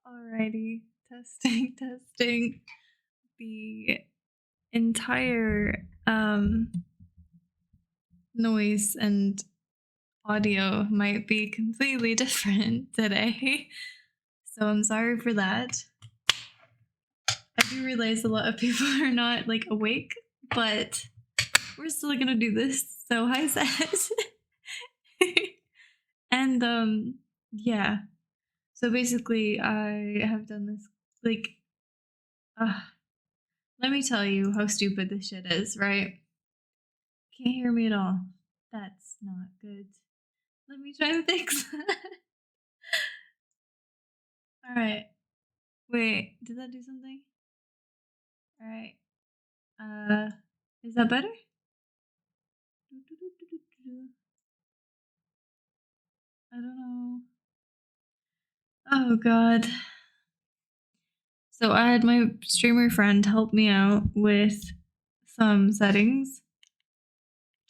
Alrighty, testing, testing. The entire noise and audio might be completely different today. So I'm sorry for that. I do realize a lot of people are not like awake, but we're still gonna do this. So hi Seth. And yeah. So basically I have done this like let me tell you how stupid this shit is, right? Can't hear me at all. That's not good. Let me try and fix that. Alright. Wait, did that do something? Alright. Is that better? I don't know. Oh god. So I had my streamer friend help me out with some settings.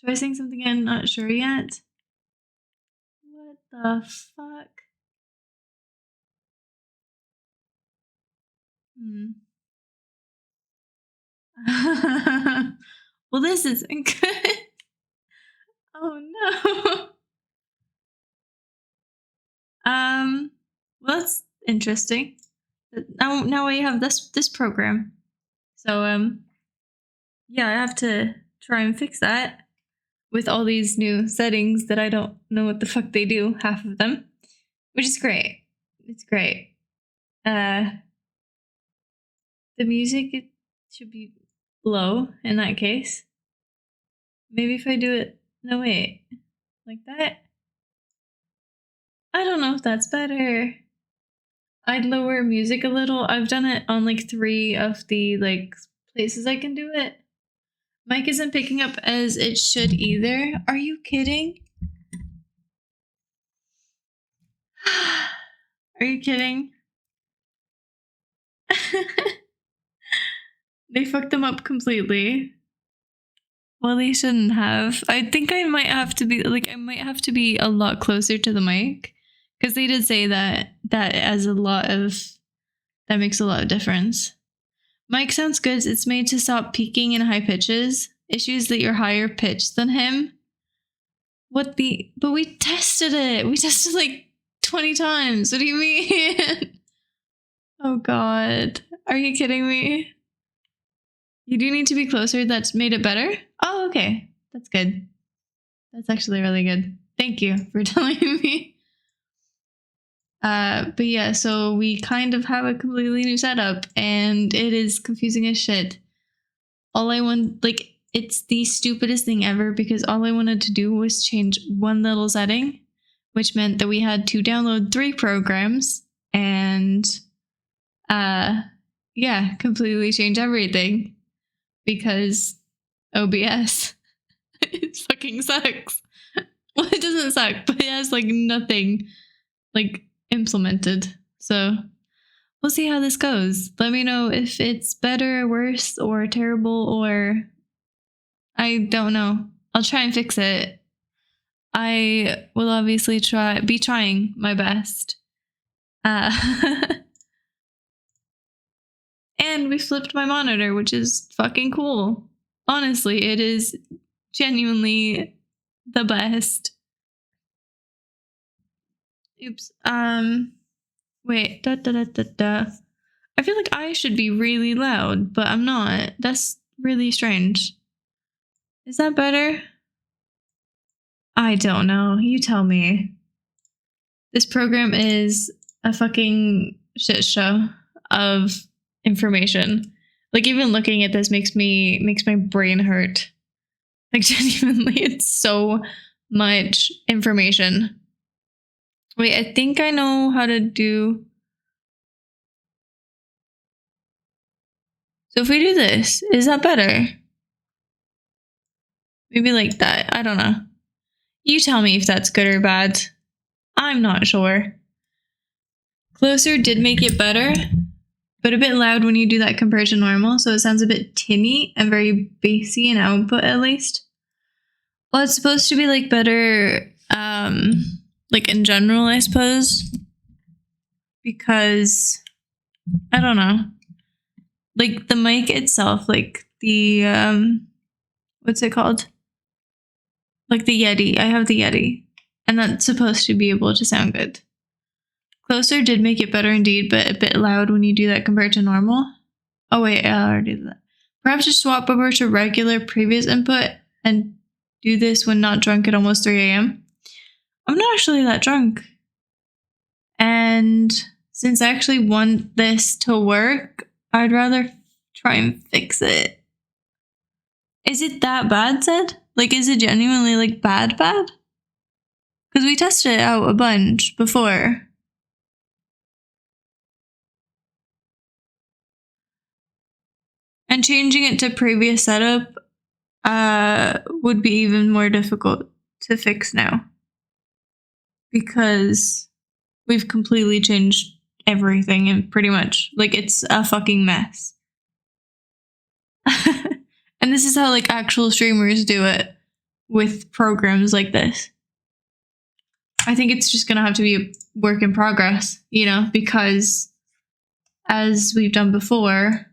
Try saying something I'm not sure yet. What the fuck? Well, this isn't good. Oh no. Well, that's interesting. Now we have this program. So yeah, I have to try and fix that with all these new settings that I don't know what the fuck they do, half of them, which is great. It's great. The music, it should be low in that case. Maybe if I do it, no wait, like that? I don't know if that's better. I'd lower music a little. I've done it on like 3 of the like places I can do it. Mic isn't picking up as it should either. Are you kidding? Are you kidding? They fucked them up completely. Well, they shouldn't have. I think I might have to be a lot closer to the mic, because they did say that makes a lot of difference. Mic sounds good. It's made to stop peaking in high pitches. Issues that you're higher pitched than him. But we tested it. We tested like 20 times. What do you mean? Oh god. Are you kidding me? You do need to be closer. That's made it better? Oh, okay. That's good. That's actually really good. Thank you for telling me. But yeah, so we kind of have a completely new setup and it is confusing as shit. It's the stupidest thing ever because all I wanted to do was change one little setting, which meant that we had to download 3 programs and yeah, completely change everything because OBS it fucking sucks. Well, it doesn't suck, but it has like nothing like implemented. So we'll see how this goes. Let me know if it's better, worse, or terrible, or I don't know. I'll try and fix it. I will obviously be trying my best. And we flipped my monitor, which is fucking cool. Honestly, it is genuinely the best. Oops. Wait. I feel like I should be really loud, but I'm not. That's really strange. Is that better? I don't know. You tell me. This program is a fucking shit show of information. Like even looking at this makes my brain hurt. Like genuinely, it's so much information. Wait, I think I know how to do. So if we do this, is that better? Maybe like that. I don't know. You tell me if that's good or bad. I'm not sure. Closer did make it better, but a bit loud when you do that compared to normal, so it sounds a bit tinny and very bassy in output at least. Well, it's supposed to be like better, like in general, I suppose, because I don't know. Like the mic itself, like the what's it called? Like the Yeti. I have the Yeti. And that's supposed to be able to sound good. Closer did make it better indeed, but a bit loud when you do that compared to normal. Oh wait, I already did that. Perhaps just swap over to regular previous input and do this when not drunk at almost 3 a.m. I'm not actually that drunk. And since I actually want this to work, I'd rather try and fix it. Is it that bad, Sid? Like, is it genuinely, like, bad? Because we tested it out a bunch before. And changing it to previous setup would be even more difficult to fix now. Because we've completely changed everything and pretty much, like, it's a fucking mess. And this is how, like, actual streamers do it with programs like this. I think it's just gonna have to be a work in progress, you know, because as we've done before,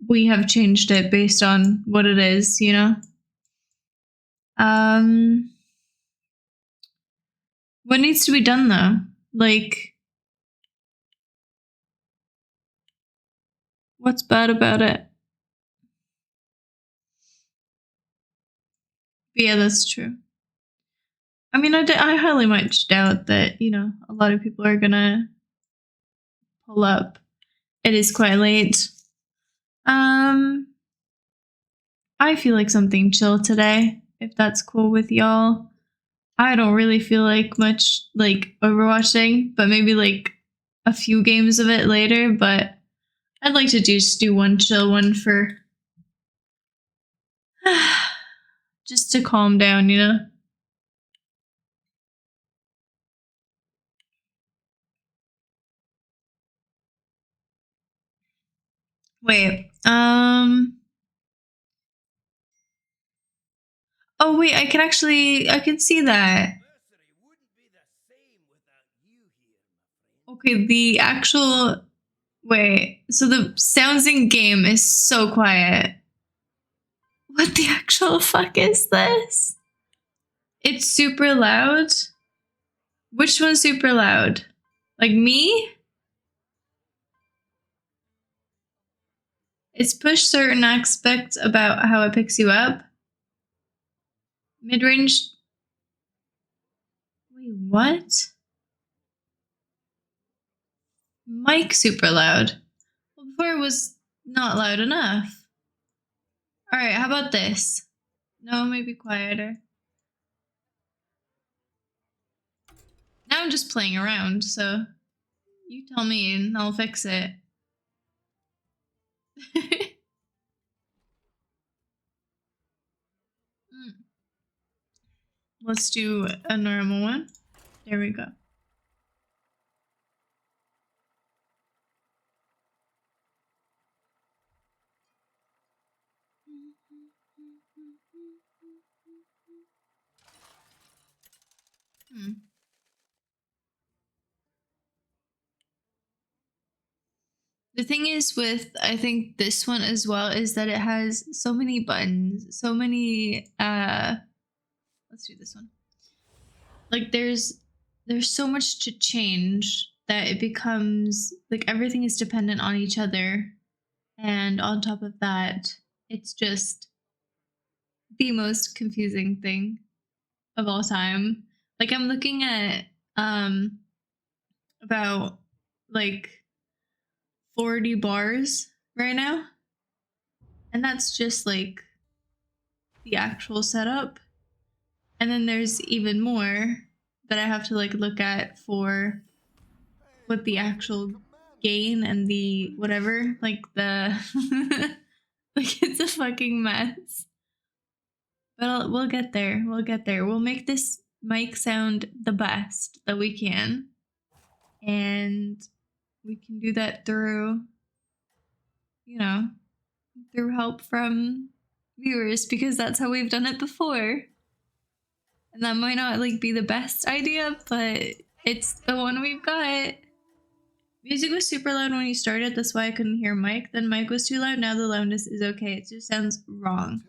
we have changed it based on what it is, you know? What needs to be done though? Like, what's bad about it? But yeah, that's true. I mean, I highly much doubt that, you know, a lot of people are gonna pull up. It is quite late. I feel like something chill today, if that's cool with y'all. I don't really feel like much like Overwatching, but maybe like a few games of it later, but I'd like to just do one chill one for just to calm down, you know? Wait, oh wait, I can see that. Okay, the actual, wait, so the sounds in game is so quiet. What the actual fuck is this? It's super loud? Which one's super loud? Like me? It's pushed certain aspects about how it picks you up. Mid-range. Wait, what? Mic super loud. Well, before it was not loud enough. Alright, how about this? No, maybe quieter. Now I'm just playing around, so you tell me and I'll fix it. Let's do a normal one. There we go. The thing is with I think this one as well is that it has so many buttons, so many let's do this one. Like there's so much to change that it becomes like everything is dependent on each other. And on top of that, it's just the most confusing thing of all time. Like I'm looking at about like 40 bars right now. And that's just like the actual setup. And then there's even more that I have to like look at for what the actual gain and the whatever, like the like it's a fucking mess. But we'll get there. We'll get there. We'll make this mic sound the best that we can. And we can do that through, you know, through help from viewers because that's how we've done it before. And that might not like be the best idea, but it's the one we've got. Music was super loud when you started, that's why I couldn't hear Mike. Then Mike was too loud, now the loudness is okay. It just sounds wrong.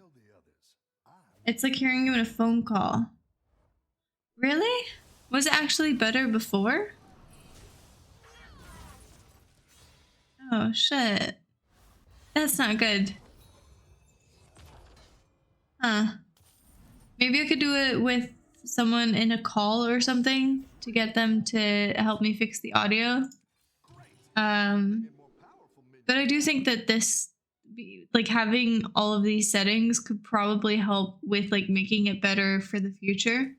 It's like hearing you in a phone call. Really? Was it actually better before? Oh shit. That's not good. Huh. Maybe I could do it with someone in a call or something to get them to help me fix the audio. But I do think that this, like having all of these settings could probably help with like making it better for the future.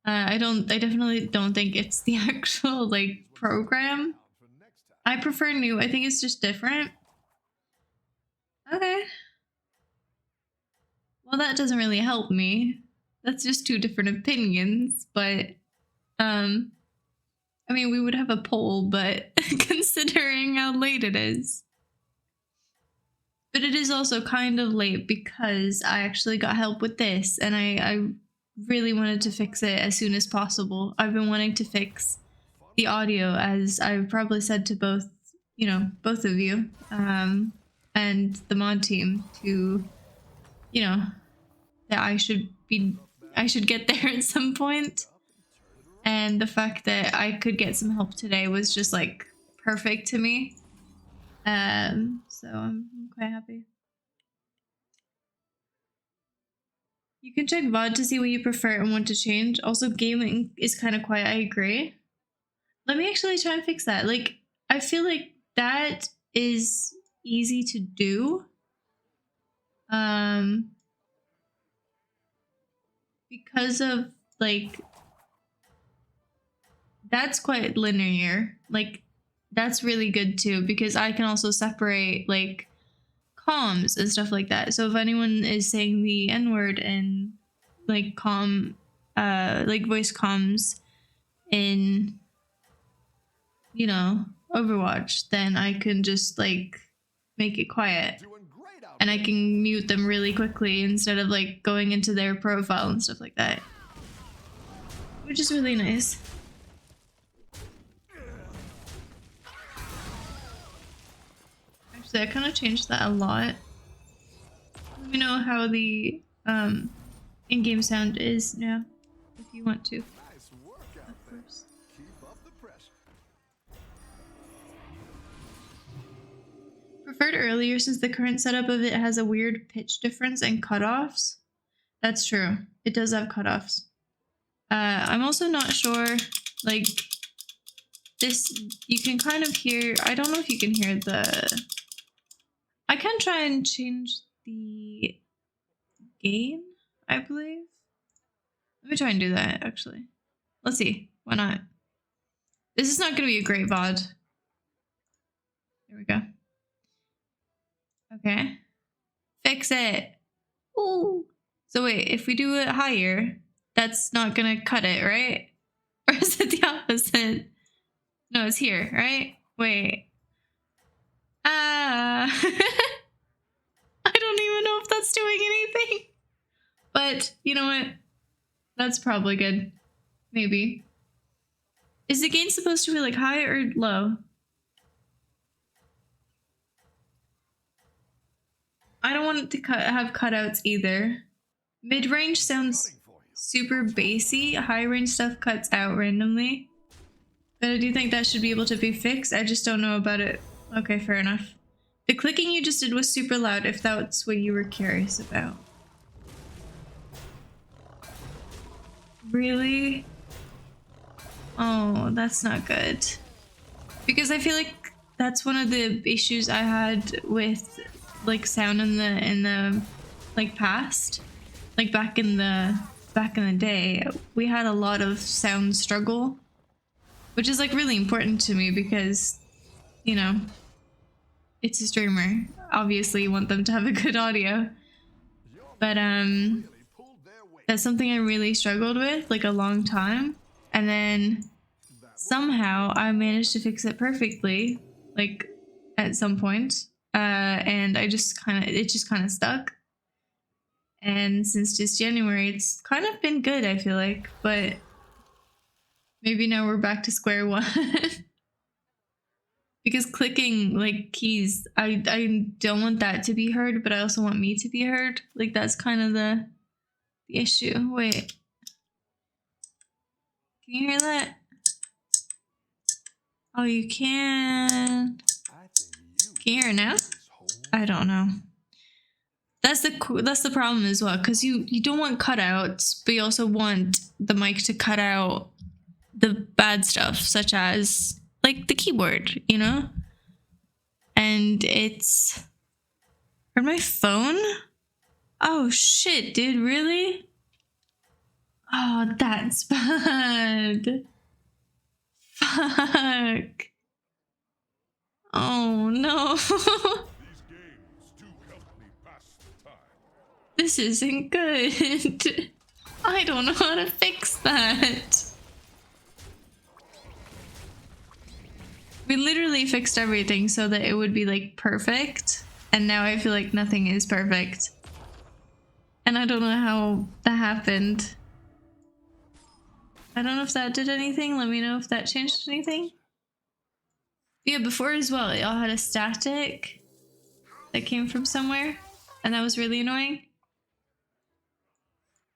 I definitely don't think it's the actual like program. I prefer new. I think it's just different. Okay. Well, that doesn't really help me. That's just two different opinions, but I mean, we would have a poll, but considering how late it is. But it is also kind of late because I actually got help with this and I really wanted to fix it as soon as possible. I've been wanting to fix the audio, as I've probably said to both, you know, both of you, and the mod team, to, you know, that I should get there at some point. And the fact that I could get some help today was just like perfect to me. So I'm quite happy. You can check VOD to see what you prefer and want to change. Also, gaming is kind of quiet. I agree. Let me actually try and fix that. Like, I feel like that is easy to do. Because of like, that's quite linear. Like, that's really good too, because I can also separate like comms and stuff like that. So if anyone is saying the N-word in like like voice comms in, you know, Overwatch, then I can just like make it quiet and I can mute them really quickly instead of like going into their profile and stuff like that, which is really nice. Actually, I kind of changed that a lot. Let me know how the in-game sound is now, if you want to. Nice work out of course. Keep up the pressure. Preferred earlier since the current setup of it has a weird pitch difference and cutoffs. That's true. It does have cutoffs. I'm also not sure, like, this, you can kind of hear, I don't know if you can hear the, I can try and change the gain, I believe. Let me try and do that, actually. Let's see. Why not? This is not going to be a great VOD. There we go. Okay. Fix it. Ooh. So wait, if we do it higher, that's not going to cut it, right? Or is it the opposite? No, it's here, right? Wait. I don't even know if that's doing anything. But you know what? That's probably good. Maybe. Is the gain supposed to be like high or low? I don't want it to have cutouts either. Mid-range sounds super bassy. High-range stuff cuts out randomly. But I do think that should be able to be fixed. I just don't know about it. Okay, fair enough. The clicking you just did was super loud, if that's what you were curious about. Really? Oh, that's not good. Because I feel like that's one of the issues I had with like sound in the like past. Like back in the day, we had a lot of sound struggle, which is like really important to me because, you know, it's a streamer. Obviously you want them to have a good audio. But that's something I really struggled with like a long time. And then somehow I managed to fix it perfectly, like at some point. And it just kind of stuck. And since just January, it's kind of been good, I feel like, but maybe now we're back to square one. Because clicking like keys, I don't want that to be heard, but I also want me to be heard. Like that's kind of the issue. Wait. Can you hear that? Oh, you can. I think you Can you hear it now? this whole I don't know. That's the problem as well, because you don't want cutouts, but you also want the mic to cut out the bad stuff, such as like the keyboard, you know? And it's on my phone? Oh shit, dude, really? Oh, that's bad. Fuck. Oh no. This isn't good. I don't know how to fix that. We literally fixed everything so that it would be like perfect. And now I feel like nothing is perfect. And I don't know how that happened. I don't know if that did anything. Let me know if that changed anything. Yeah, before as well, it all had a static that came from somewhere. And that was really annoying.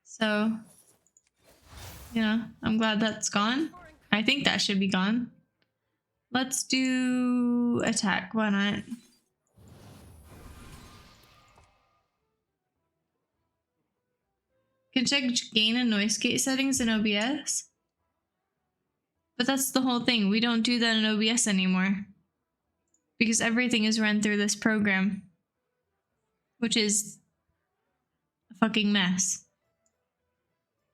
So, you know, I'm glad that's gone. I think that should be gone. Let's do attack. Why not? Can check gain and noise gate settings in OBS. But that's the whole thing. We don't do that in OBS anymore. Because everything is run through this program. Which is a fucking mess.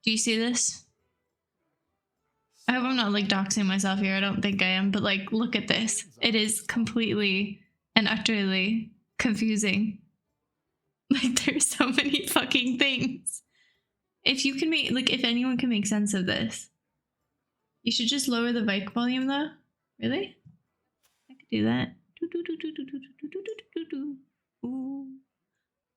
Do you see this? I hope I'm not like doxing myself here. I don't think I am. But like, look at this. It is completely and utterly confusing. Like, there's so many fucking things. If you can make, like, if anyone can make sense of this, you should just lower the mic volume though. Really? I could do that. Ooh.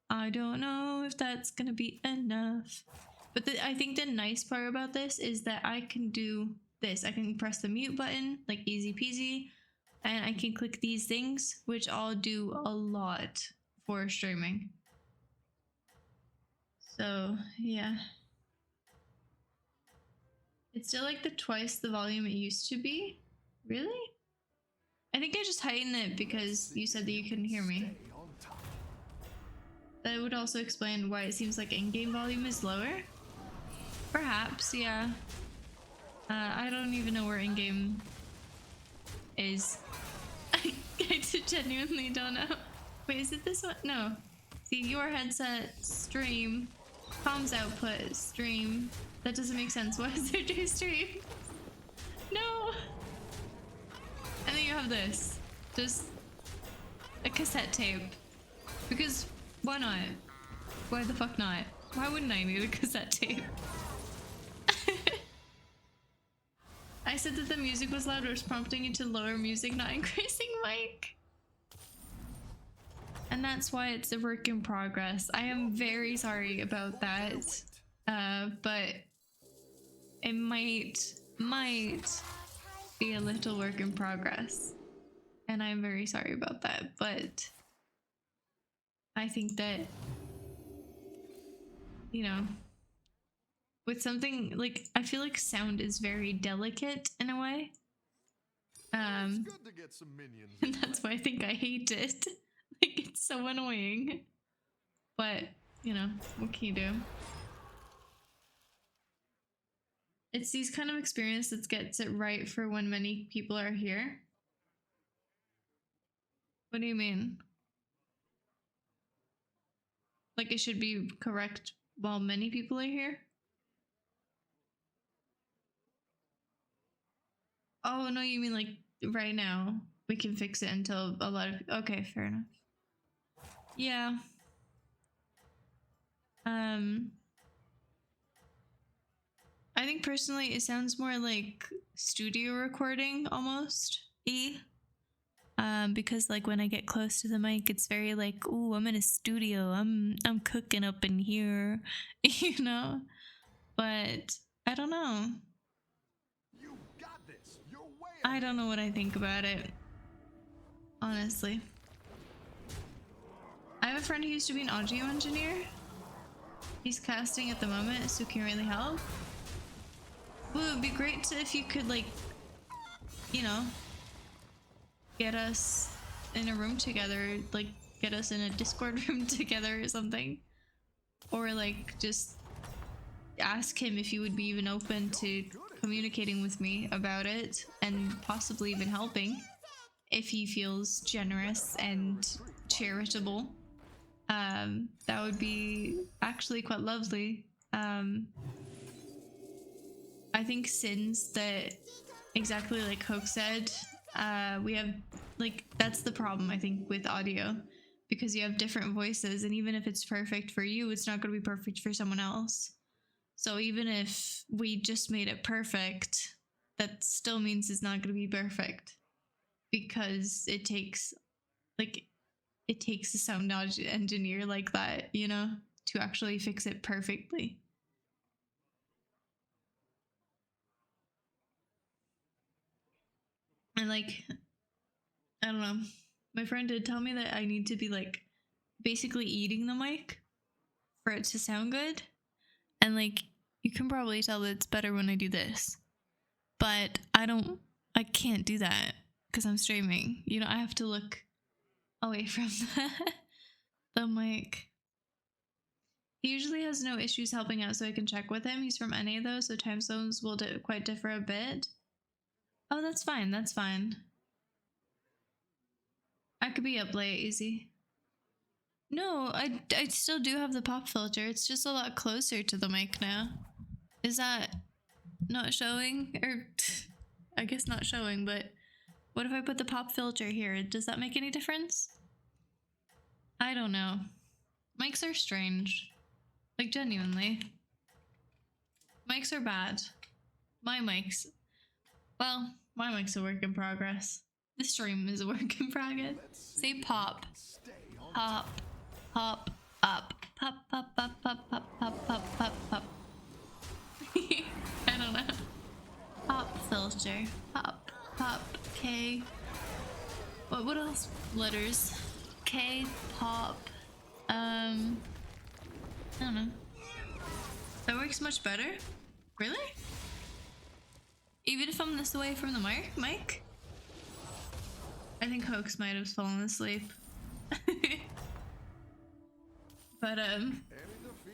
I don't know if that's gonna be enough. But I think the nice part about this is that I can do this. I can press the mute button, like easy peasy, and I can click these things, which all do a lot for streaming. So, yeah. It's still like twice the volume it used to be. Really? I think I just heightened it because you said that you couldn't hear me. stay on top. That would also explain why it seems like in-game volume is lower. Perhaps, yeah. I don't even know where in-game is. I genuinely don't know. Wait, is it this one? No. See, your headset, stream, comms output, stream. That doesn't make sense. Why is there two streams? No! And then you have this. Just a cassette tape. Because why not? Why the fuck not? Why wouldn't I need a cassette tape? I said that the music was loud, or was prompting you to lower music, not increasing mic. And that's why it's a work in progress. I am very sorry about that. But it might be a little work in progress. And I'm very sorry about that, but I think that, you know, with something like, I feel like sound is very delicate in a way. It's good to get some minions. And that's why I think I hate it. Like, it's so annoying. But, you know, what can you do? It's these kind of experience that gets it right for when many people are here. What do you mean? Like, it should be correct while many people are here? Oh, no, you mean like right now. We can fix it until a lot of... Okay, fair enough. Yeah. I think personally it sounds more like studio recording almost. Because like when I get close to the mic, it's very like, ooh, I'm in a studio. I'm cooking up in here, you know? But I don't know. You got this. You're way I don't know what I think about it. honestly. I have a friend who used to be an audio engineer. He's casting at the moment, so can't really help. Well, it would be great to, if you could, like, you know, get us in a room together, like get us in a Discord room together or something. Or like just ask him if he would be even open to communicating with me about it and possibly even helping if he feels generous and charitable. That would be actually quite lovely. I think since that, exactly like Hoke said, we have, like, that's the problem I think with audio, because you have different voices, and even if it's perfect for you, it's not going to be perfect for someone else. So even if we just made it perfect, that still means it's not going to be perfect, because it takes, like, it takes a sound engineer like that, you know, to actually fix it perfectly. And like, I don't know, my friend did tell me that I need to be like basically eating the mic for it to sound good. And like, you can probably tell that it's better when I do this, but I can't do that because I'm streaming. You know, I have to look away from the mic. He usually has no issues helping out, so I can check with him. He's from NA though, so time zones will quite differ a bit. Oh, that's fine. That's fine. I could be up late, easy. No, I still do have the pop filter. It's just a lot closer to the mic now. Is that not showing? Or I guess not showing, but what if I put the pop filter here? Does that make any difference? I don't know. Mics are strange. Like, genuinely. Mics are bad. My mics. Well, my mic's a work in progress. This stream is a work in progress. Say pop. Pop. Pop. Up. Pop, pop, pop, pop, pop, pop, pop, pop, pop. I don't know. Pop filter. Pop. Pop. K. What else? Letters. K. Pop. I don't know. That works much better? Really? Even if I'm this away from the mic? I think Hoax might have fallen asleep. But Any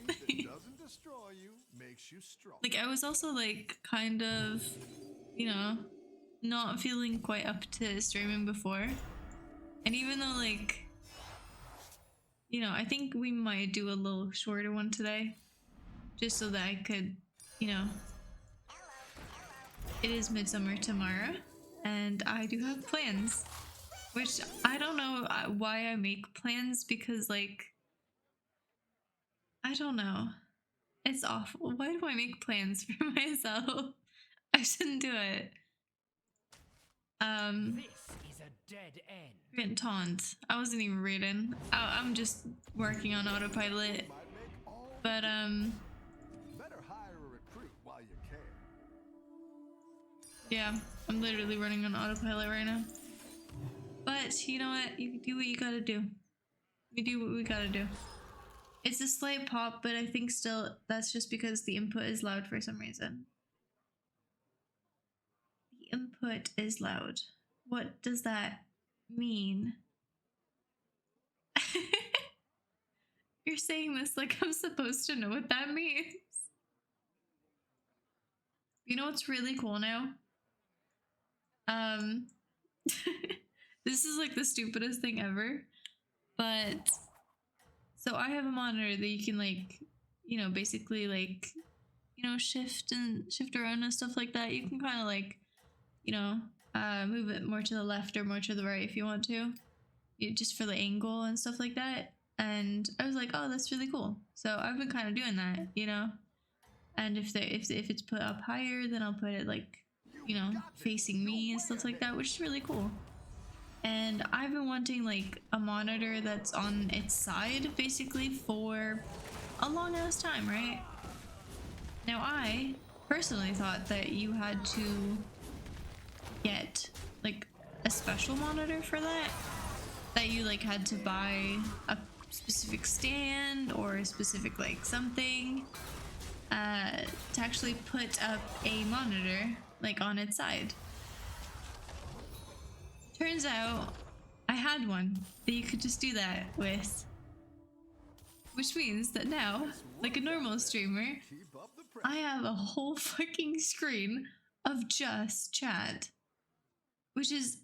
defeat that doesn't destroy you makes you strong. like, I was also like kind of, you know, not feeling quite up to streaming before. And even though, like, you know, I think we might do a little shorter one today, just so that I could, you know, it is Midsummer tomorrow, and I do have plans, which I don't know why I make plans, because, like, I don't know. It's awful. Why do I make plans for myself? I shouldn't do it. This is a dead end. Getting taunt. I wasn't even reading. I'm just working on autopilot. Might make all But better hire a recruit while you can. yeah, I'm literally running on autopilot right now. But you know what? You do what you gotta do. We do what we gotta do. It's a slight pop, but I think still that's just because the input is loud for some reason. The input is loud. What does that mean? You're saying this like I'm supposed to know what that means. You know what's really cool now? This is like the stupidest thing ever, but so I have a monitor that you can, like, you know, basically, like, you know, shift around and stuff like that. You can kind of, like, you know, move it more to the left or more to the right if you want to, just for the angle and stuff like that. And I was like, oh, that's really cool. So I've been kind of doing that, you know. And if it's put up higher, then I'll put it, like, you know, facing me and stuff like that, which is really cool. And I've been wanting, like, a monitor that's on its side, basically, for a long ass time, right? Now, I personally thought that you had to get, like, a special monitor for that. That you like had to buy a specific stand or a specific like something to actually put up a monitor like on its side. Turns out I had one that you could just do that with. Which means that now, like a normal streamer, Keep up the pressure. I have a whole fucking screen of just chat. Which is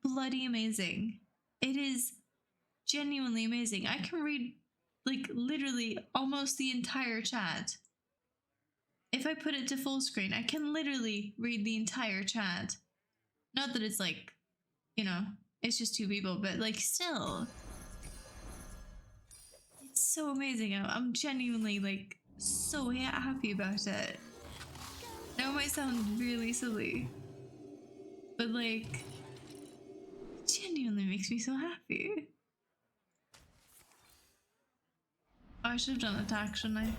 bloody amazing. It is genuinely amazing. I can read like literally almost the entire chat. If I put it to full screen, I can literally read the entire chat. Not that it's like, you know, it's just two people, but like still. It's so amazing. I'm genuinely like so happy about it. Now it might sound really silly, but like it genuinely makes me so happy. Oh, I should have done attack, shouldn't I?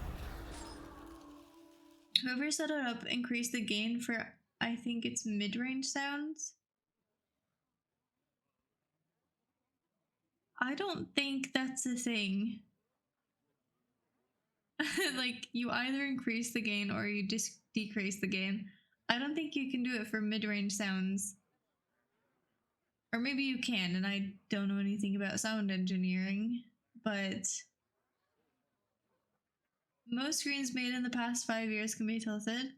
Whoever set it up increased the gain for, I think it's mid-range sounds. I don't think that's a thing. Like, you either increase the gain or you decrease the gain. I don't think you can do it for mid-range sounds. Or maybe you can, and I don't know anything about sound engineering, but most screens made in the past 5 years can be tilted.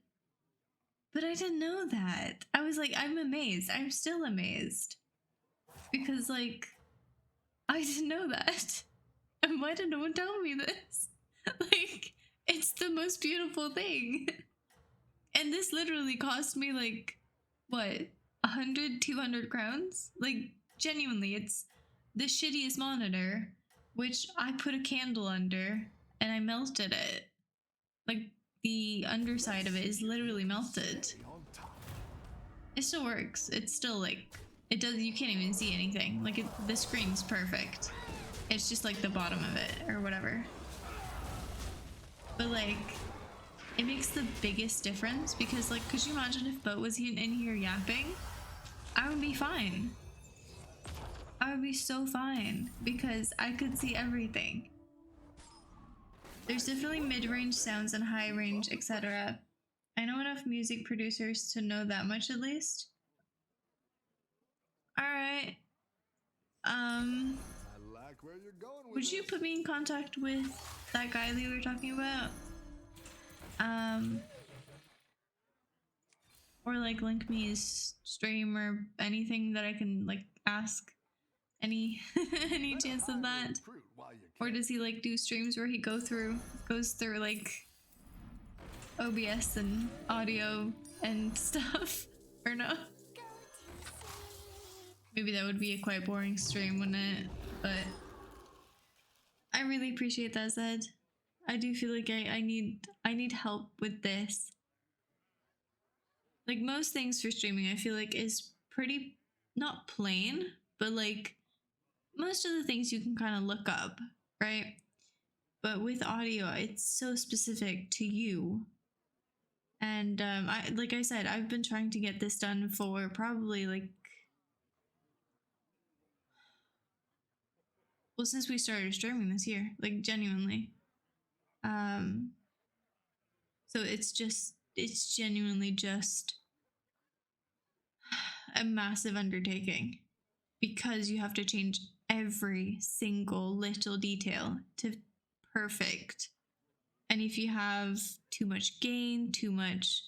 But I didn't know that. I was like, I'm amazed. I'm still amazed. Because, like, I didn't know that. And why did no one tell me this? Like, it's the most beautiful thing. And this literally cost me, like, what, 100, 200 crowns? Like, genuinely, it's the shittiest monitor, which I put a candle under and I melted it. Like, the underside of it is literally melted. On top. It still works. It's still like, it does, you can't even see anything. Like, the screen's perfect. It's just like the bottom of it or whatever. But like, it makes the biggest difference because like, could you imagine if Boat was in here yapping? I would be fine. I would be so fine because I could see everything. There's definitely mid-range sounds and high-range, etc. I know enough music producers to know that much at least. Alright. I like where you're going with Would you this. put me in contact with that guy that we were talking about? Or like link me his stream or anything that I can like ask any any Better chance of hire a that? recruit while you Or can. does he like do streams where he goes through like OBS and audio and stuff? Or no? Maybe that would be a quite boring stream, wouldn't it? But I really appreciate that, Zed. I do feel like I need help with this. Like most things for streaming, I feel like is pretty not plain, but like most of the things you can kind of look up, right? But with audio, it's so specific to you. And I like I said, I've been trying to get this done for probably like, well, since we started streaming this year, like genuinely. So it's genuinely just a massive undertaking because you have to change every single little detail to perfect. And if you have too much gain, too much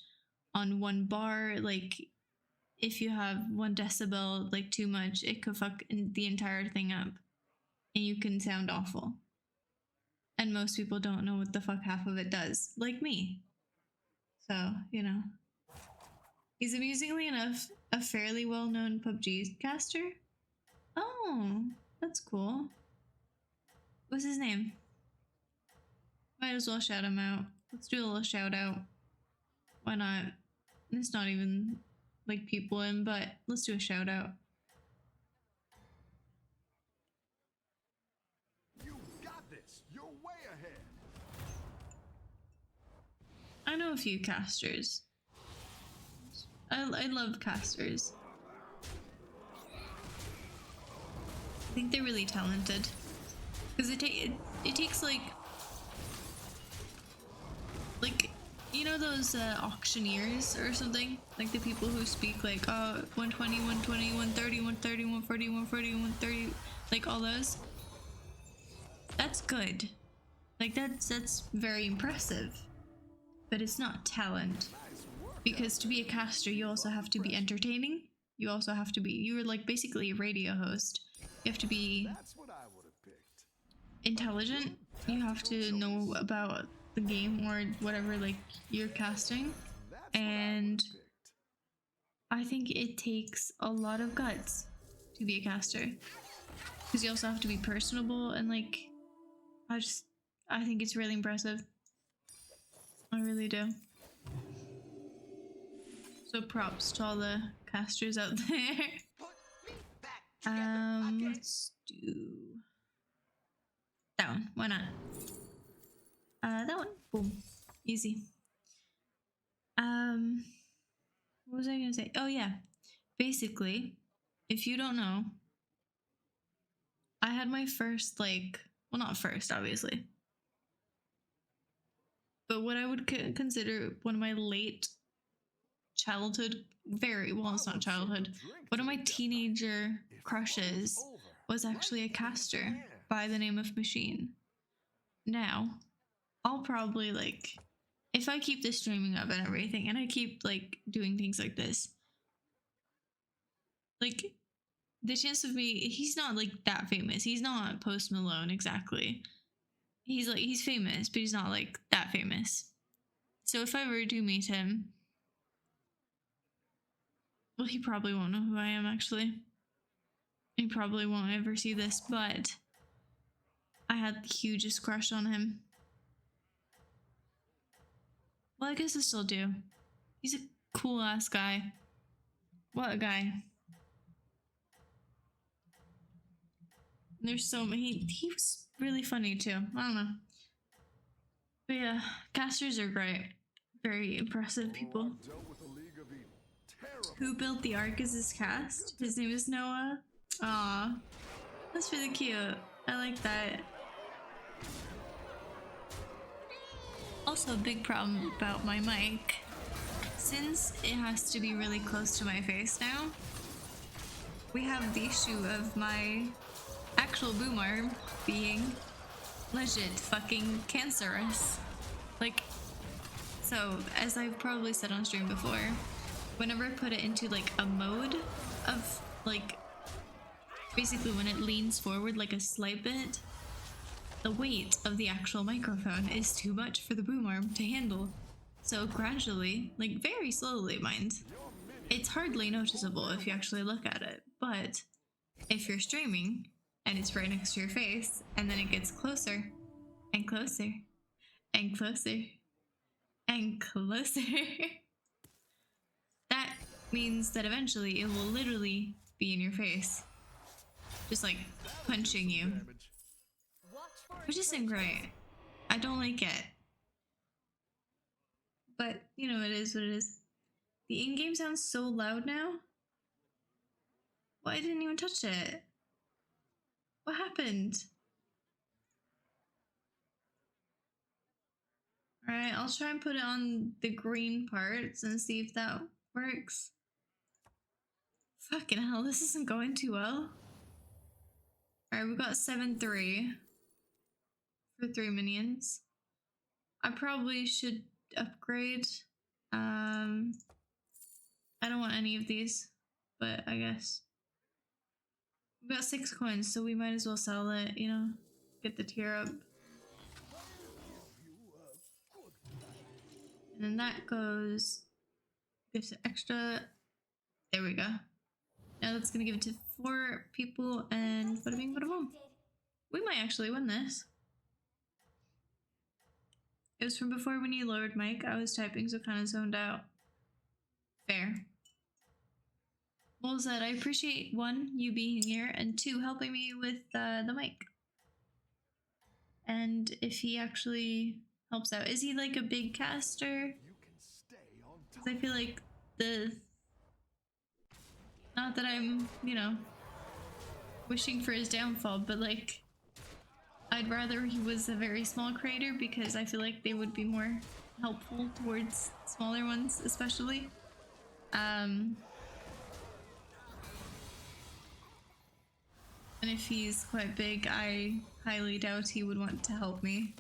on one bar, like if you have 1 decibel, like too much, it could fuck the entire thing up and you can sound awful. And most people don't know what the fuck half of it does, like me. So, you know. He's amusingly enough a fairly well-known PUBG caster. Oh, that's cool. What's his name? Might as well shout him out. Let's do a little shout out. Why not? It's not even like people in, but let's do a shout out. You got this. You're way ahead. I know a few casters. I love casters. I think they're really talented. Because it takes like you know those auctioneers or something, like the people who speak like 120 120 130 130 140 140 130, like all those. That's good, like that's very impressive, but it's not talent, because to be a caster you also have to be entertaining, you also have to be, you're like basically a radio host, you have to be That's what I would have picked. intelligent, you have to know about the game or whatever like you're casting, That's what and I would have picked. I think it takes a lot of guts to be a caster, because you also have to be personable, and like I think it's really impressive. I really do. So props to all the casters out there. Let's do that one. Why not? That one. Boom. Easy. What was I gonna say? Oh yeah. Basically, if you don't know, I had my first well, not first, obviously, but what I would consider one of my late childhood, very well, it's not childhood, one of my teenager crushes was actually a caster by the name of Machine. Now, I'll probably if I keep this streaming up and everything, and I keep doing things like this, the chance of me, he's not that famous. He's not Post Malone exactly. He's famous, but he's not that famous. So if I ever do meet him, well, he probably won't know who I am actually. He probably won't ever see this, but I had the hugest crush on him. Well, I guess I still do. He's a cool ass guy. What a guy. There's so many. He was really funny too. I don't know. But yeah, casters are great. Very impressive people. I've dealt with a League of terrible. Who built the Arcus' cast? His name is Noah. Aw, that's really cute. I like that. Also, a big problem about my mic. Since it has to be really close to my face now, we have the issue of my actual boom arm being legit fucking cancerous. So as I've probably said on stream before, whenever I put it into a mode of basically when it leans forward a slight bit, the weight of the actual microphone is too much for the boom arm to handle. So gradually, very slowly, mind, it's hardly noticeable if you actually look at it, but if you're streaming and it's right next to your face and then it gets closer and closer and closer and closer, that means that eventually it will literally be in your face, just punching you, which isn't great. I don't like it, but you know, it is what it is. The in-game sounds so loud now. Well, I didn't even touch it. What happened? Alright, I'll try and put it on the green parts and see if that works. Fucking hell, this isn't going too well. Alright, we got 7-3 for 3 minions. I probably should upgrade. I don't want any of these, but I guess. We got 6 coins, so we might as well sell it, you know? Get the tier up. And then that goes, gives it extra. There we go. Now that's gonna give it to 4 people, and bada bing, bada boom. We might actually win this. It was from before when you lowered mic. I was typing, so kind of zoned out. Fair. Well said. I appreciate 1, you being here, and 2, helping me with the mic. And if he actually helps out, is he a big caster? You can stay on top. Because I feel like not that I'm, you know, wishing for his downfall, but like I'd rather he was a very small creator because I feel like they would be more helpful towards smaller ones, especially. And if he's quite big, I highly doubt he would want to help me.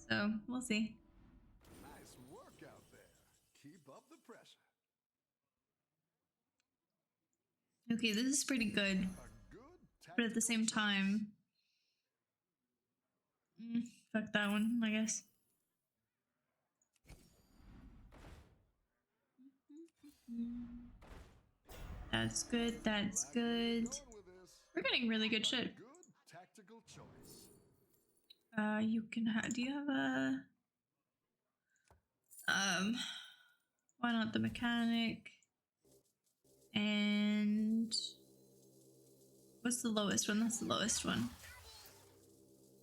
So, we'll see. Nice work out there. Keep up the pressure. Okay, this is pretty good, A good but at the same time... fuck that one, I guess. That's good, that's good. We're getting really good shit. Good tactical choice. You can do you have a... why not the mechanic? And... what's the lowest one? That's the lowest one.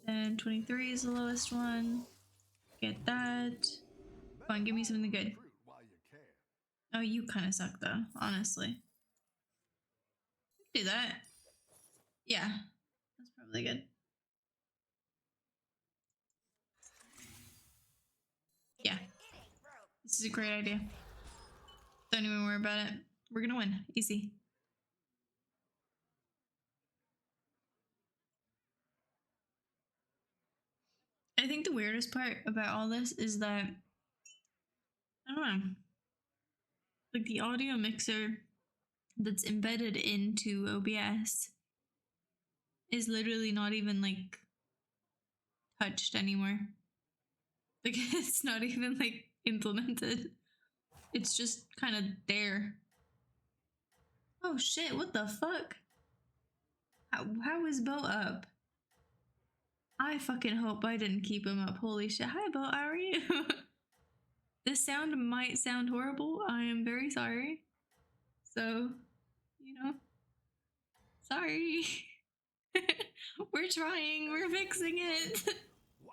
Then 23 is the lowest one. Get that. Come on, give me something good. Fruit while you can. Oh, you kind of suck though, honestly. Do that. Yeah, that's probably good. Yeah, this is a great idea. Don't even worry about it. We're gonna win. Easy. I think the weirdest part about all this is that, I don't know, like the audio mixer that's embedded into OBS is literally not even like touched anymore. Like it's not even like implemented. It's just kind of there. Oh shit, what the fuck? How is Bo up? I fucking hope I didn't keep him up. Holy shit. Hi Bo, how are you? This sound might sound horrible. I am very sorry. So, you know, sorry. We're trying, we're fixing it.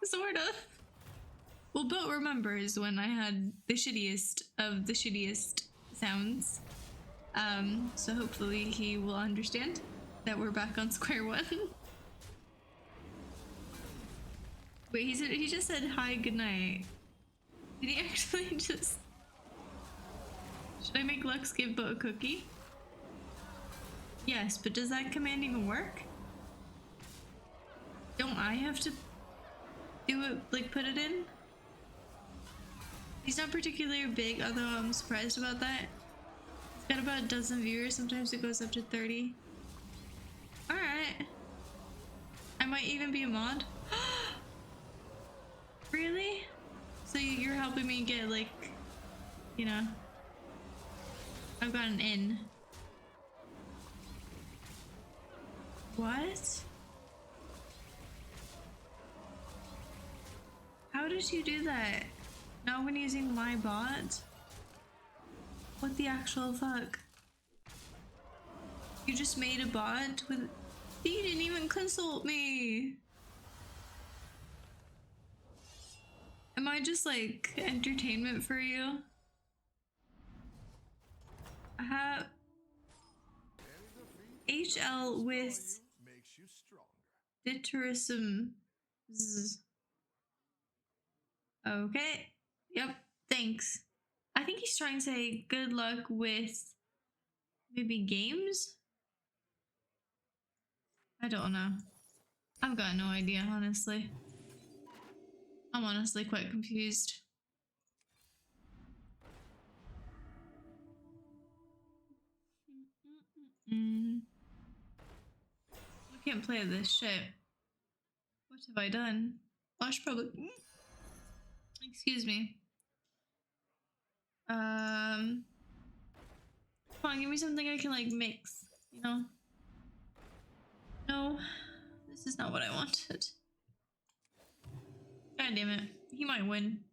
Sort of. Well, Bo remembers when I had the shittiest of the shittiest sounds. So hopefully he will understand that we're back on square one. Wait, he just said hi, good night. Did he actually just... Should I make Lux give Bo a cookie? Yes, but does that command even work? Don't I have to do it, like put it in? He's not particularly big, although I'm surprised about that. He's got about a dozen viewers, sometimes it goes up to 30. Alright. I might even be a mod. Really? So you're helping me get like, you know, I've got an in. What? How did you do that? Not when using my bot? What the actual fuck? You just made a bot with... You didn't even consult me! Am I just like entertainment for you? I have HL with Makes you stronger. Ditorism. Okay. Yep. Thanks. I think he's trying to say good luck with maybe games? I don't know. I've got no idea, honestly. I'm honestly quite confused. I can't play this shit. What have I done? I should probably... Excuse me. Come on, give me something I can like mix, you know? No, this is not what I wanted. God damn it. He might win.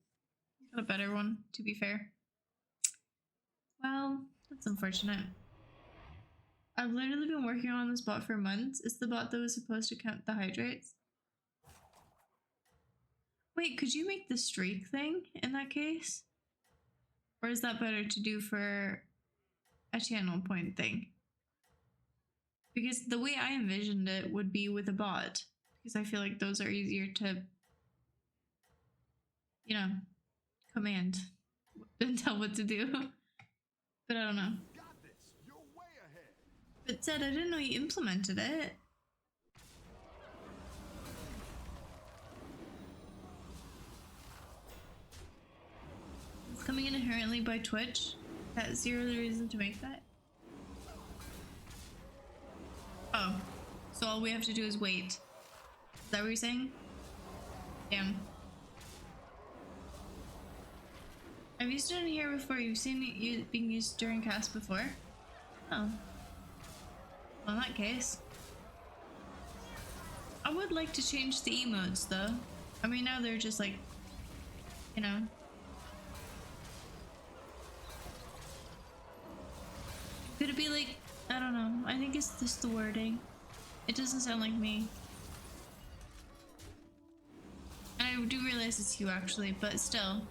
He's got a better one, to be fair. Well, that's unfortunate. I've literally been working on this bot for months. It's the bot that was supposed to count the hydrates. Wait, could you make the streak thing in that case? Or is that better to do for a channel point thing? Because the way I envisioned it would be with a bot. Because I feel like those are easier to, you know, command and tell what to do. But I don't know. Got this. You're way ahead. But Zed, I didn't know you implemented it. It's coming in inherently by Twitch. That's zero reason to make that. Oh. So all we have to do is wait. Is that what you're saying? Damn. I've used it in here before. You've seen it being used during cast before? Oh. Well, in that case. I would like to change the emotes though. I mean, now they're just like, you know. Could it be like, I don't know. I think it's just the wording. It doesn't sound like me. And I do realize it's you actually, but still.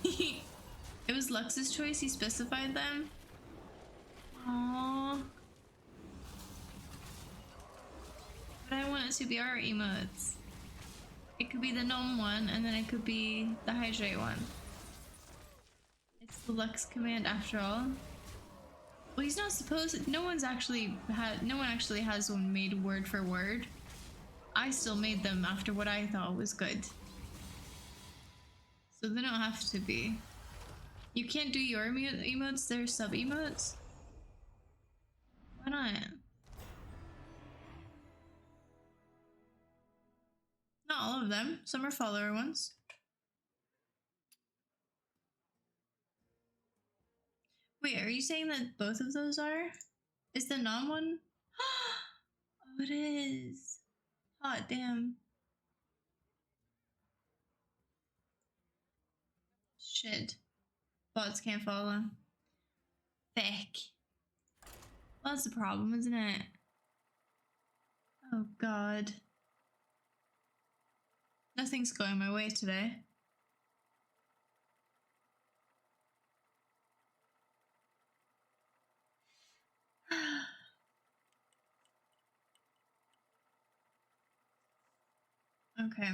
It was Lux's choice, he specified them. Aww. But I want it to be our emotes. It could be the gnome one, and then it could be the hydrate one. It's the Lux command after all. Well, he's not supposed. No one actually has one made word for word. I still made them after what I thought was good. So they don't have to be. You can't do your emotes, they're sub emotes? Why not? Not all of them. Some are follower ones. Wait, are you saying that both of those are? Is the non one? Oh, it is. Hot damn. Shit. Bots can't follow. Feck. Well, that's the problem, isn't it? Oh god. Nothing's going my way today. Okay.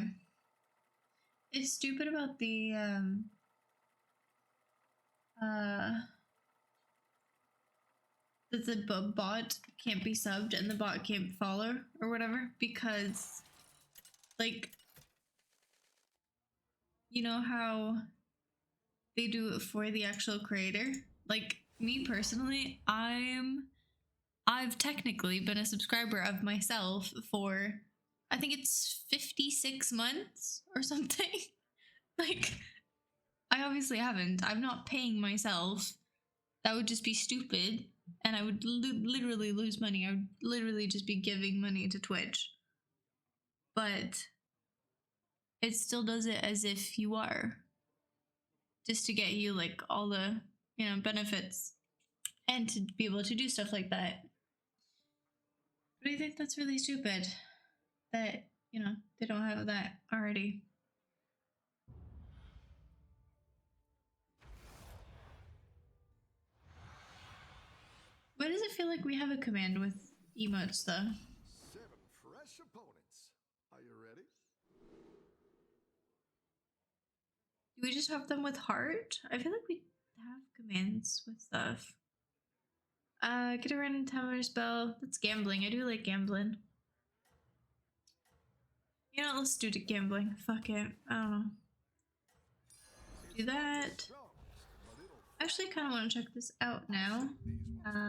It's stupid about the that the bot can't be subbed and the bot can't follow or whatever, because like, you know how they do it for the actual creator? Like me personally, I've technically been a subscriber of myself for, I think it's 56 months or something. Like, I obviously haven't. I'm not paying myself. That would just be stupid. And I would literally lose money. I would literally just be giving money to Twitch. But it still does it as if you are. Just to get you like all the, you know, benefits. And to be able to do stuff like that. But I think that's really stupid. That, you know, they don't have that already. Why does it feel like we have a command with emotes though? 7 fresh opponents. Are you ready? Do we just have them with heart? I feel like we have commands with stuff. Get a random tower spell. That's gambling. I do like gambling. You know, let's do the gambling. Fuck it. I don't know. Do that. I actually kind of want to check this out now. I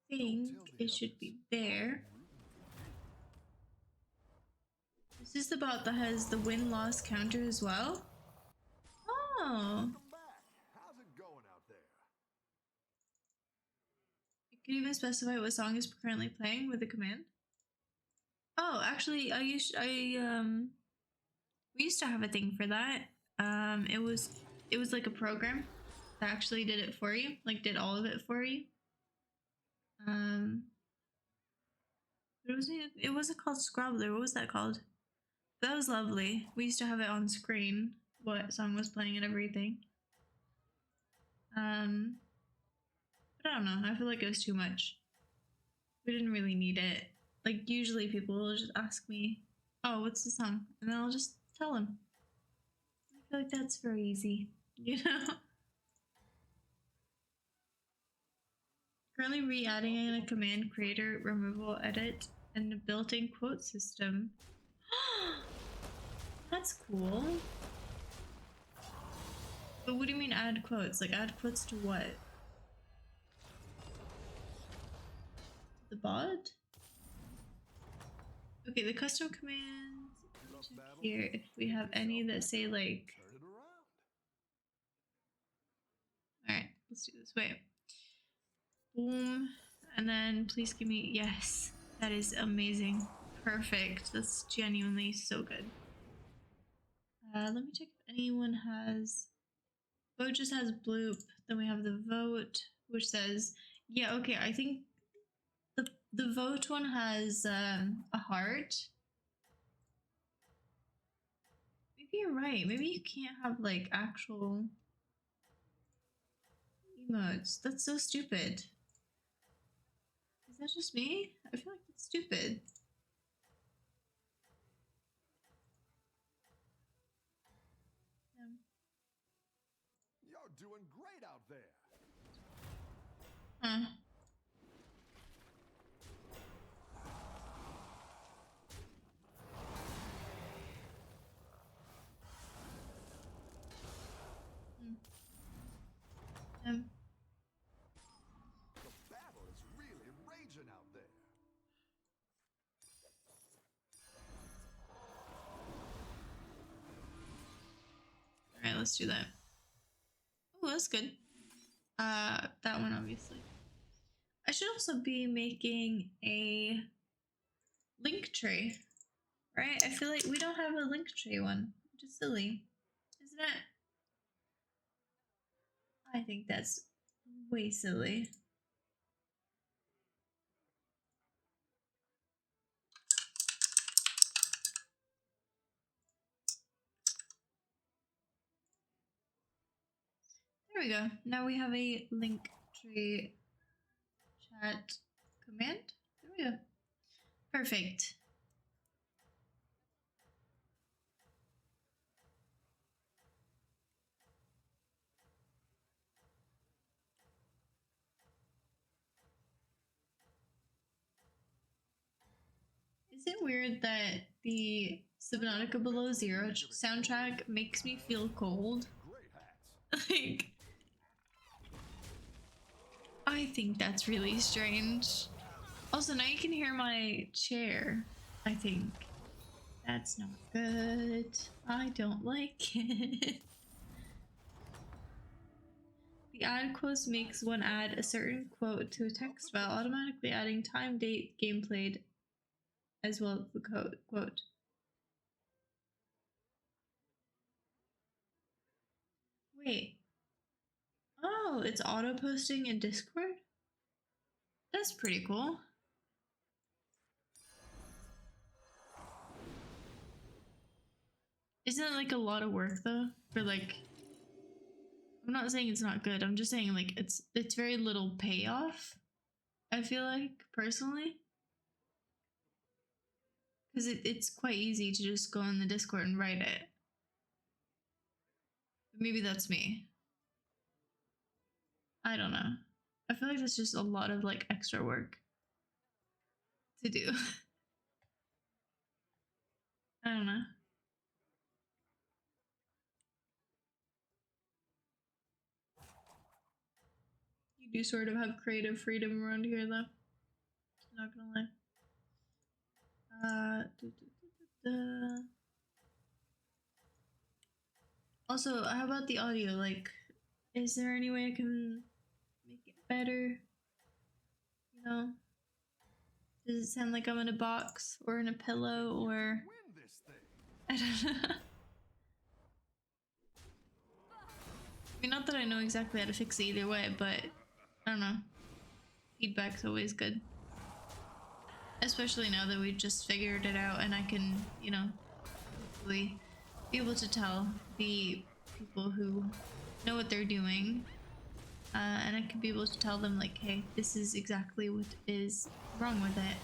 think it should be there. This is the bot that has the win-loss counter as well. Oh. Welcome back. How's it going out there? You can even specify what song is currently playing with the command. Oh, actually, we used to have a thing for that. It was like a program that actually did it for you, like did all of it for you. But it wasn't called Scrabbler. What was that called? That was lovely. We used to have it on screen, what song was playing and everything. But I don't know. I feel like it was too much. We didn't really need it. Like, usually people will just ask me, oh, what's the song? And then I'll just tell them. I feel like that's very easy, you know? Currently re-adding in a command creator, removal, edit, and a built-in quote system. That's cool. But what do you mean add quotes? Like, add quotes to what? The bot? Okay, the custom commands. Check here if we have any that say like. Turn it around. Alright, let's do this. Wait. Boom. And then please give me. Yes, that is amazing. Perfect. That's genuinely so good. Let me check if anyone has. Vote just has bloop. Then we have the vote, which says, yeah, okay, I think the vote one has a heart. Maybe you're right. Maybe you can't have like actual emotes. That's so stupid. Is that just me? I feel like it's stupid. You're doing great out there. Huh. The battle is really raging out there. Alright, let's do that. Oh, that's good. That one obviously. I should also be making a link tree, right? I feel like we don't have a link tree one, which is silly, isn't it? I think that's way silly. There we go. Now we have a link tree chat command. There we go. Perfect. Is it weird that the Subnautica Below Zero soundtrack makes me feel cold? Great hats. Like, I think that's really strange. Also, now you can hear my chair, I think. That's not good. I don't like it. The add quotes makes one add a certain quote to a text file, automatically adding time, date, game played, as well as the quote. Wait. Oh, it's auto posting in Discord? That's pretty cool. Isn't it like a lot of work though? For like, I'm not saying it's not good. I'm just saying like it's very little payoff. I feel like personally, because it's quite easy to just go in the Discord and write it. Maybe that's me. I don't know. I feel like that's just a lot of like extra work to do. I don't know. You do sort of have creative freedom around here though. Not gonna lie. Also, how about the audio? Like, is there any way I can make it better? You know? Does it sound like I'm in a box or in a pillow or Win this thing. I don't know. I mean, not that I know exactly how to fix it either way, but I don't know. Feedback's always good. Especially now that we've just figured it out and I can, you know, hopefully be able to tell the people who know what they're doing, and I can be able to tell them like, hey, this is exactly what is wrong with it,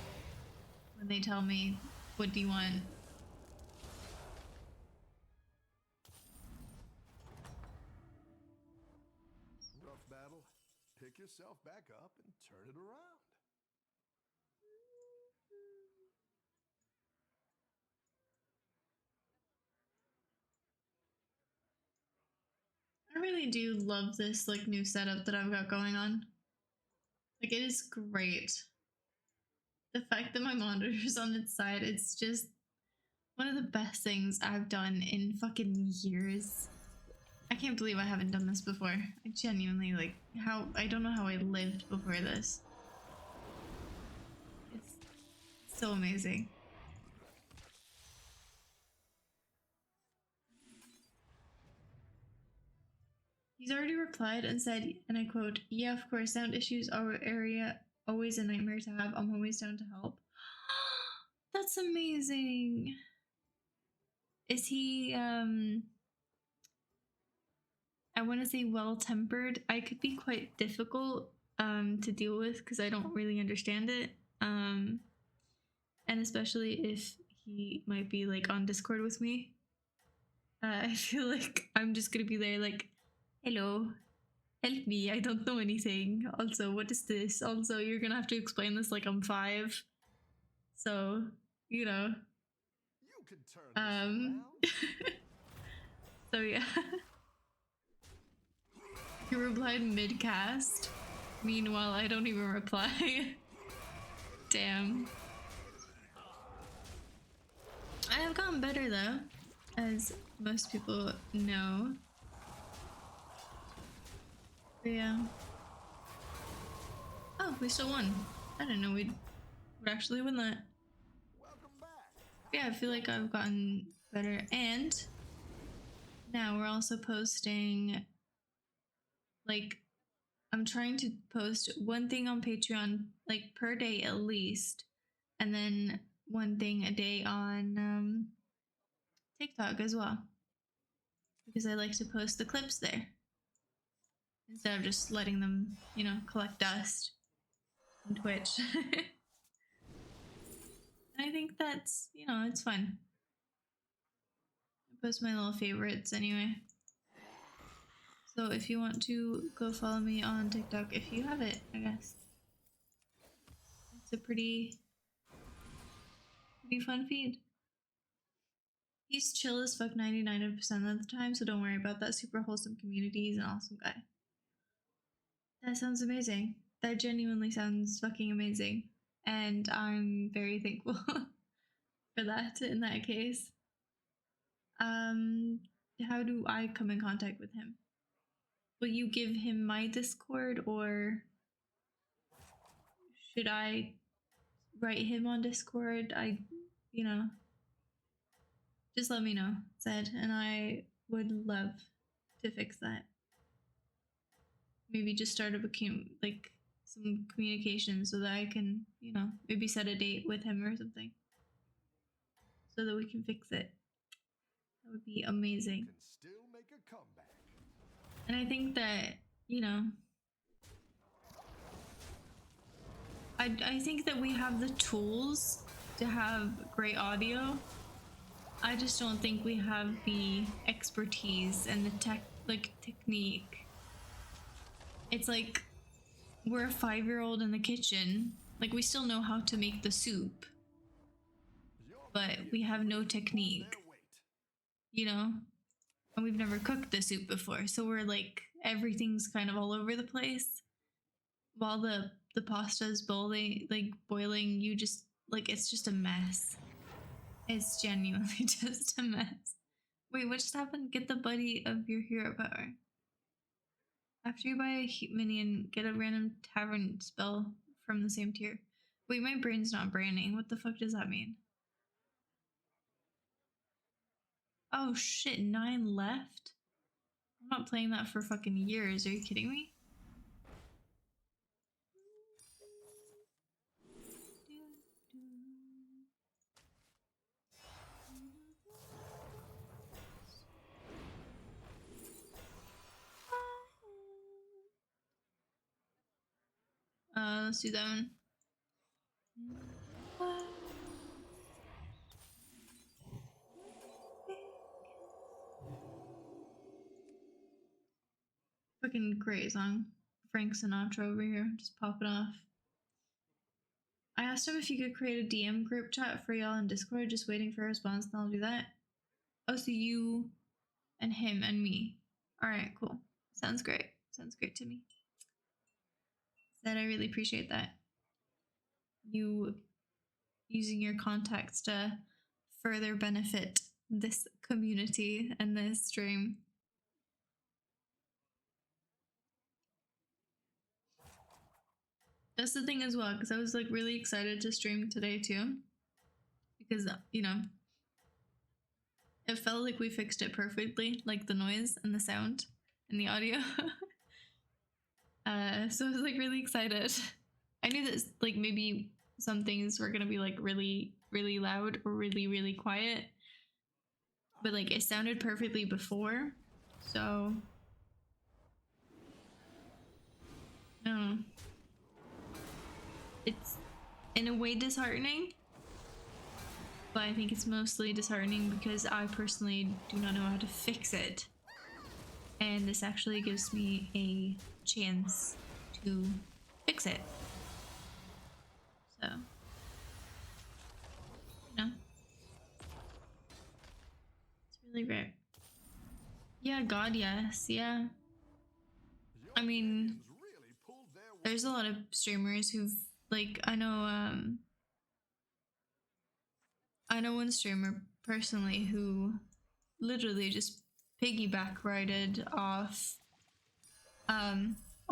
when they tell me, what do you want? Rough battle. Pick yourself back up and turn it around. I really do love this like new setup that I've got going on. Like, it is great. The fact that my monitor's on its side, it's just one of the best things I've done in fucking years. I can't believe I haven't done this before. I genuinely, like, I don't know how I lived before this. It's so amazing. He's already replied and said, and I quote, "Yeah, of course, sound issues our area always a nightmare to have. I'm always down to help." That's amazing. Is he I want to say well-tempered. I could be quite difficult to deal with because I don't really understand it. And especially if he might be like on Discord with me. I feel like I'm just gonna be there like, hello, help me, I don't know anything. Also, what is this? Also, you're gonna have to explain this like I'm 5. So, you know. You can turn this around. So yeah. He replied mid-cast. Meanwhile, I don't even reply. Damn. I have gotten better though, as most people know. But yeah. Oh, we still won. I didn't know would actually win that. Welcome back. Yeah, I feel like I've gotten better. And now we're also posting, like, I'm trying to post one thing on Patreon, like, per day at least. And then one thing a day on TikTok as well. Because I like to post the clips there. Instead of just letting them, you know, collect dust on Twitch. And I think that's, you know, it's fun. I post my little favorites anyway. So if you want to go follow me on TikTok, if you have it, I guess. It's a pretty fun feed. He's chill as fuck 99% of the time, so don't worry about that. Super wholesome community. He's an awesome guy. That sounds amazing. That genuinely sounds fucking amazing. And I'm very thankful for that in that case. How do I come in contact with him? Will you give him my Discord, or should I write him on Discord? You know, just let me know, Zed, and I would love to fix that. Maybe just start up like some communication so that I can, you know, maybe set a date with him or something, so that we can fix it. That would be amazing. Can still make a comeback. And I think that, you know, I think that we have the tools to have great audio. I just don't think we have the expertise and the technique. It's like we're a 5-year-old in the kitchen. Like, we still know how to make the soup, but we have no technique, you know? And we've never cooked the soup before, so we're like, everything's kind of all over the place. While the pasta is boiling, you just, like, it's just a mess. It's genuinely just a mess. Wait, what just happened? Get the buddy of your hero power. After you buy a minion, get a random tavern spell from the same tier. Wait, my brain's not braining. What the fuck does that mean? Oh shit, 9 left? I'm not playing that for fucking years. Are you kidding me? let's do that one. Fucking great song. Frank Sinatra over here, just popping off. I asked him if he could create a DM group chat for y'all in Discord, just waiting for a response, and I'll do that. Oh, so you and him and me. Alright, cool. Sounds great. Sounds great to me. Said I really appreciate that. You using your contacts to further benefit this community and this stream. That's the thing as well, because I was like really excited to stream today too. Because, you know, it felt like we fixed it perfectly, like the noise and the sound and the audio. So I was like really excited. I knew that like maybe some things were gonna be like really, really loud or really, really quiet. But like it sounded perfectly before. So no. It's in a way disheartening. But I think it's mostly disheartening because I personally do not know how to fix it. And this actually gives me a chance to fix it. So, you know, it's really rare. Yeah, God, yes, yeah. I mean, Really pulled their weight. there's a lot of streamers who've, like, I know one streamer personally who literally just piggyback rided off.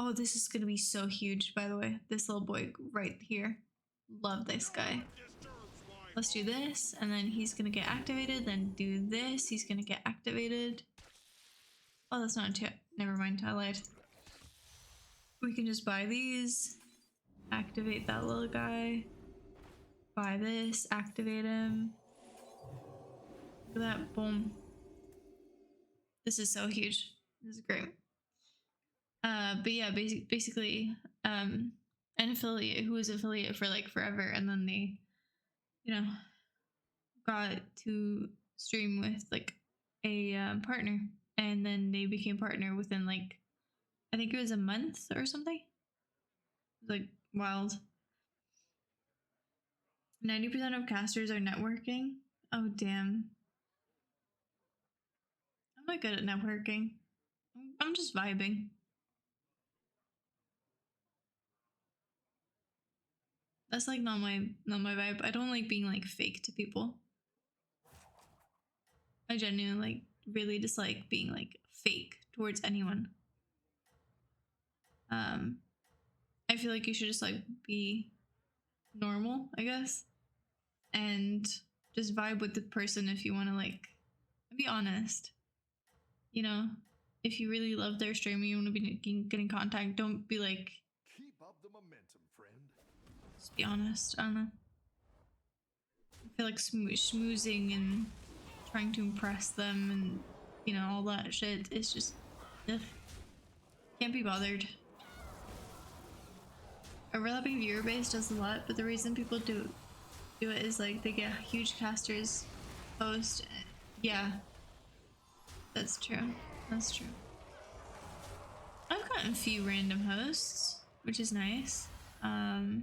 Oh, this is gonna be so huge, by the way. This little boy right here. Love this guy. Let's do this, and then he's gonna get activated, then do this, he's gonna get activated. Oh, that's not a tip. Never mind, I lied. We can just buy these, activate that little guy, buy this, activate him. Look at that, boom. This is so huge. This is great. But yeah, basically, an affiliate who was affiliate for like forever, and then they, you know, got to stream with like a partner, and then they became partner within like, I think it was a month or something. It was like wild. 90% of casters are networking. Oh damn. I'm not good at networking. I'm just vibing. That's like not my vibe. I don't like being like fake to people. I genuinely like really dislike being like fake towards anyone. I feel like you should just like be normal, I guess, and just vibe with the person if you want to like be honest. You know, if you really love their stream and you want to be getting contact, don't be like, Keep up the momentum, friend. just be honest. I don't know. I feel like schmoozing and trying to impress them and, you know, all that shit is just, ugh. Can't be bothered. Overlapping viewer base does a lot, but the reason people do it is like they get huge casters post. Yeah, that's true. That's true. I've gotten a few random hosts, which is nice. But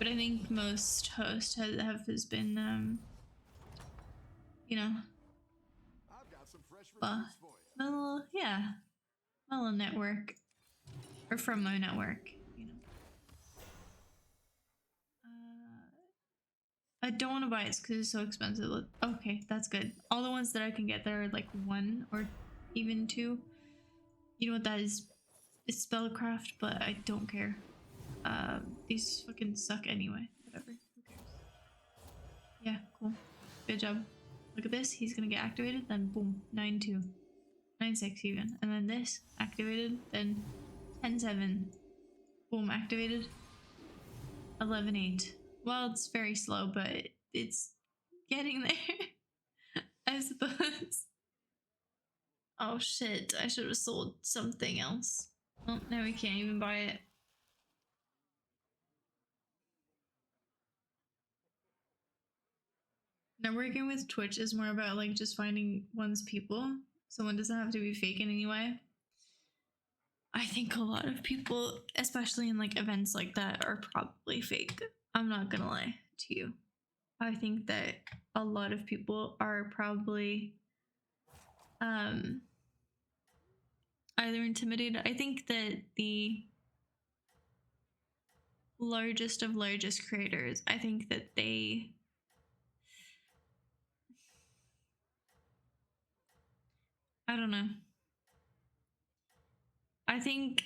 I think most hosts have been you know, I've got some fresh recruits for you. my little, yeah, my little network, or from my network, you know. I don't want to buy it because it's so expensive. Okay, that's good. All the ones that I can get there are like 1 or even 2. You know what that is? It's spellcraft, but I don't care. These fucking suck anyway. Whatever. Who cares? Yeah, cool. Good job. Look at this. He's gonna get activated. Then boom, 9-2, 9-6 even, and then this activated. Then 10-7. Boom, activated. 11-8. Well, it's very slow, but it's getting there, I suppose. Oh shit, I should have sold something else. Well, now we can't even buy it. Networking with Twitch is more about like just finding one's people. Someone doesn't have to be fake in any way. I think a lot of people, especially in like events like that, are probably fake. I'm not gonna lie to you. I think that a lot of people are probably either intimidated. I think that the largest of largest creators, I think that I don't know. I think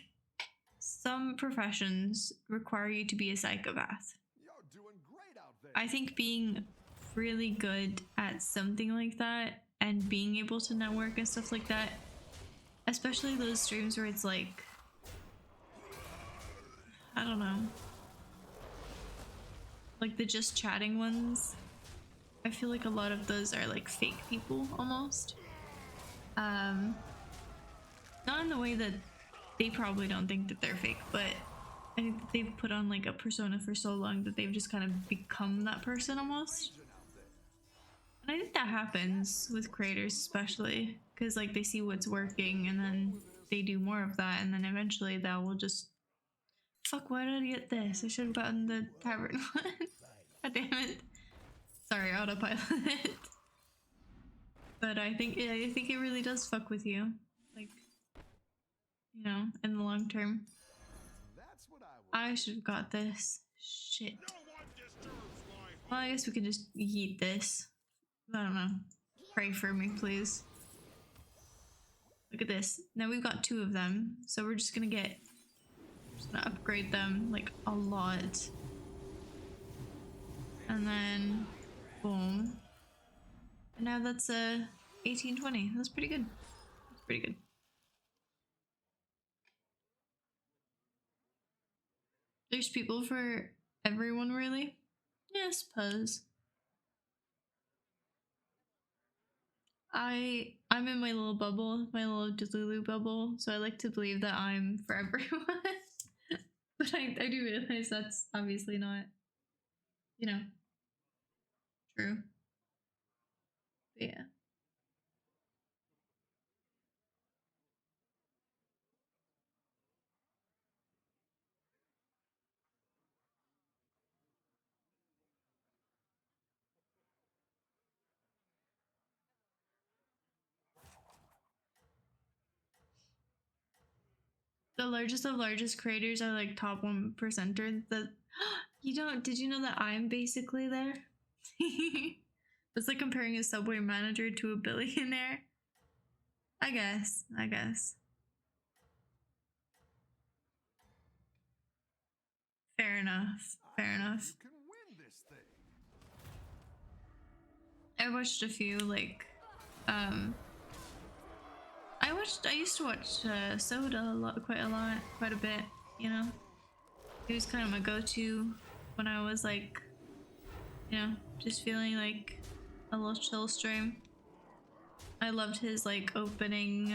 some professions require you to be a psychopath. You're doing great out there. I think being really good at something like that and being able to network and stuff like that, especially those streams where it's like, I don't know, like the just chatting ones. I feel like a lot of those are like fake people almost. Not in the way that they probably don't think that they're fake, but I think that they've put on like a persona for so long that they've just kind of become that person almost. And I think that happens with creators, especially because like they see what's working and then they do more of that, and then eventually that will just, fuck, why did I get this? I should have gotten the tavern one. God damn it. Sorry, autopilot. But I think it really does fuck with you, like, you know, in the long term. That's what I would. I should have got this. Shit. Well, I guess we could just yeet this. I don't know. Pray for me, please. Look at this. Now we've got 2 of them, so we're just gonna upgrade them like a lot. And then boom. And now that's a 1820. That's pretty good. That's pretty good. There's people for everyone, really? Yeah, I suppose. I'm in my little bubble, my little Delulu bubble, so I like to believe that I'm for everyone. But I do realize that's obviously not, you know, true. But yeah. The largest of largest creators are like top 1%er. Did you know that I'm basically there? It's like comparing a subway manager to a billionaire. I guess. Fair enough. Fair enough. You can win this thing. I watched a few like I used to watch Soda quite a bit, you know. He was kind of my go-to when I was like, you know, just feeling like a little chill stream. I loved his like opening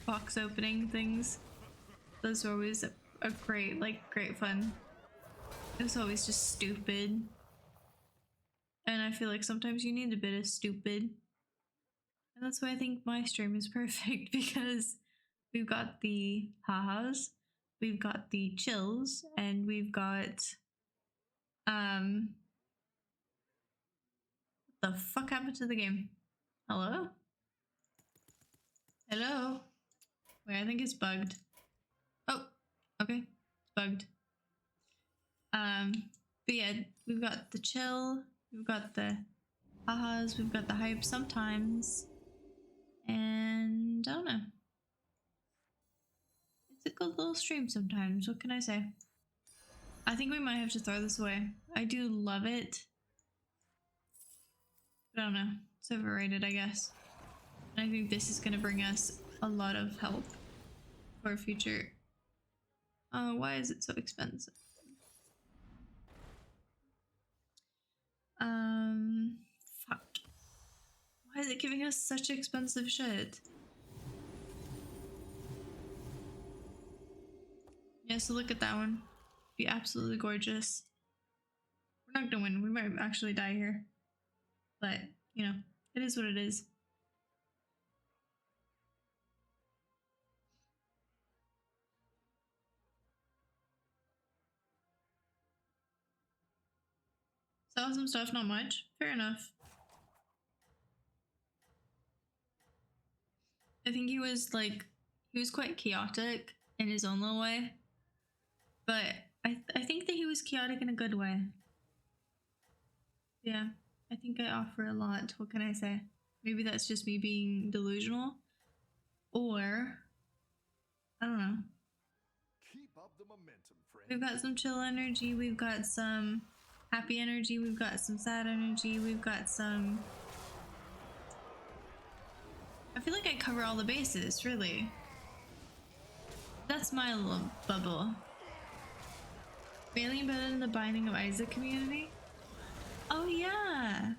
box opening things. Those were always a great fun. It was always just stupid. And I feel like sometimes you need a bit of stupid. And that's why I think my stream is perfect, because we've got the ha-has, we've got the chills, and we've got what the fuck happened to the game? Hello? Hello? Wait, I think it's bugged. Oh, okay. It's bugged. But yeah, we've got the chill, we've got the ha-has, we've got the hype sometimes. And I don't know. It's a good little stream sometimes. What can I say? I think we might have to throw this away. I do love it. But I don't know. It's overrated, I guess. And I think this is going to bring us a lot of help for future. Why is it so expensive? Fuck. Why is it giving us such expensive shit? Yeah, so look at that one. Be absolutely gorgeous. We're not gonna win. We might actually die here. But, you know, it is what it is. Saw some stuff, not much. Fair enough. I think he was quite chaotic in his own little way. But I think that he was chaotic in a good way. Yeah, I think I offer a lot. What can I say? Maybe that's just me being delusional. Or, I don't know. Keep up the momentum, friend. We've got some chill energy. We've got some happy energy. We've got some sad energy. We've got some... I feel like I cover all the bases, really. That's my little bubble. Failing better than the Binding of Isaac community? Oh yeah!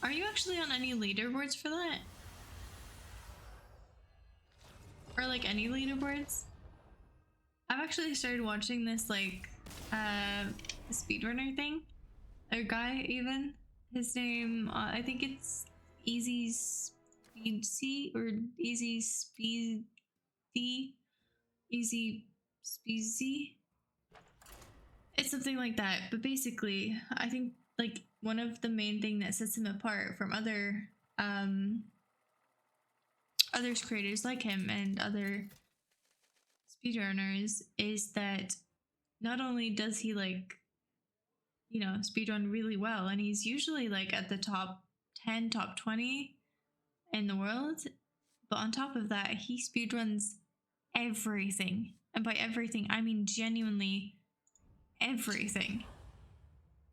Are you actually on any leaderboards for that? Or like any leaderboards? I've actually started watching this like speedrunner thing. A guy even. His name I think it's Easy Speedsy or Easy Speedy. Easy Speedsy. It's something like that, but basically I think like one of the main thing that sets him apart from other creators like him and other speedrunners is that not only does he like, you know, speedrun really well, and he's usually like at the top 10, top 20 in the world, but on top of that, he speedruns everything. And by everything, I mean genuinely everything.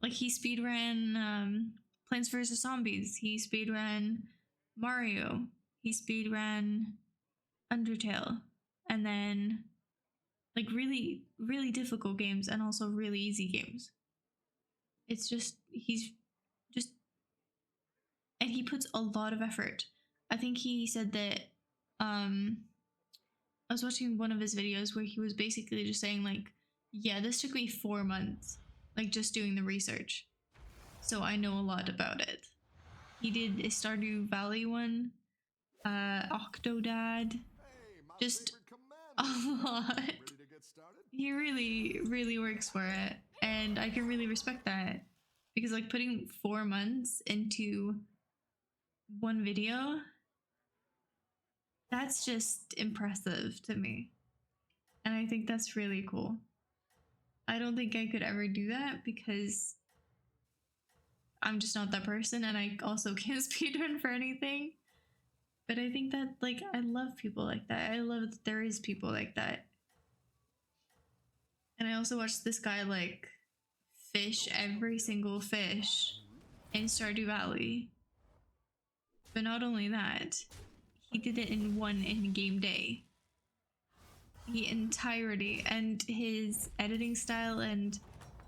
Like he speedran Plants vs. Zombies, he speedran Mario, he speedran Undertale, and then like really, really difficult games and also really easy games. It's just, and he puts a lot of effort. I think he said that, I was watching one of his videos where he was basically just saying like, yeah, this took me 4 months, like just doing the research. So I know a lot about it. He did a Stardew Valley one, Octodad, Hey, my just favorite a commando. lot. Ready to get started? He really, really works for it. And I can really respect that. Because like putting 4 months into one video, that's just impressive to me. And I think that's really cool. I don't think I could ever do that because I'm just not that person, and I also can't speedrun for anything. But I think that, like, I love people like that. I love that there is people like that. And I also watched this guy, like, fish every single fish in Stardew Valley. But not only that, he did it in one in-game day. The entirety, and his editing style, and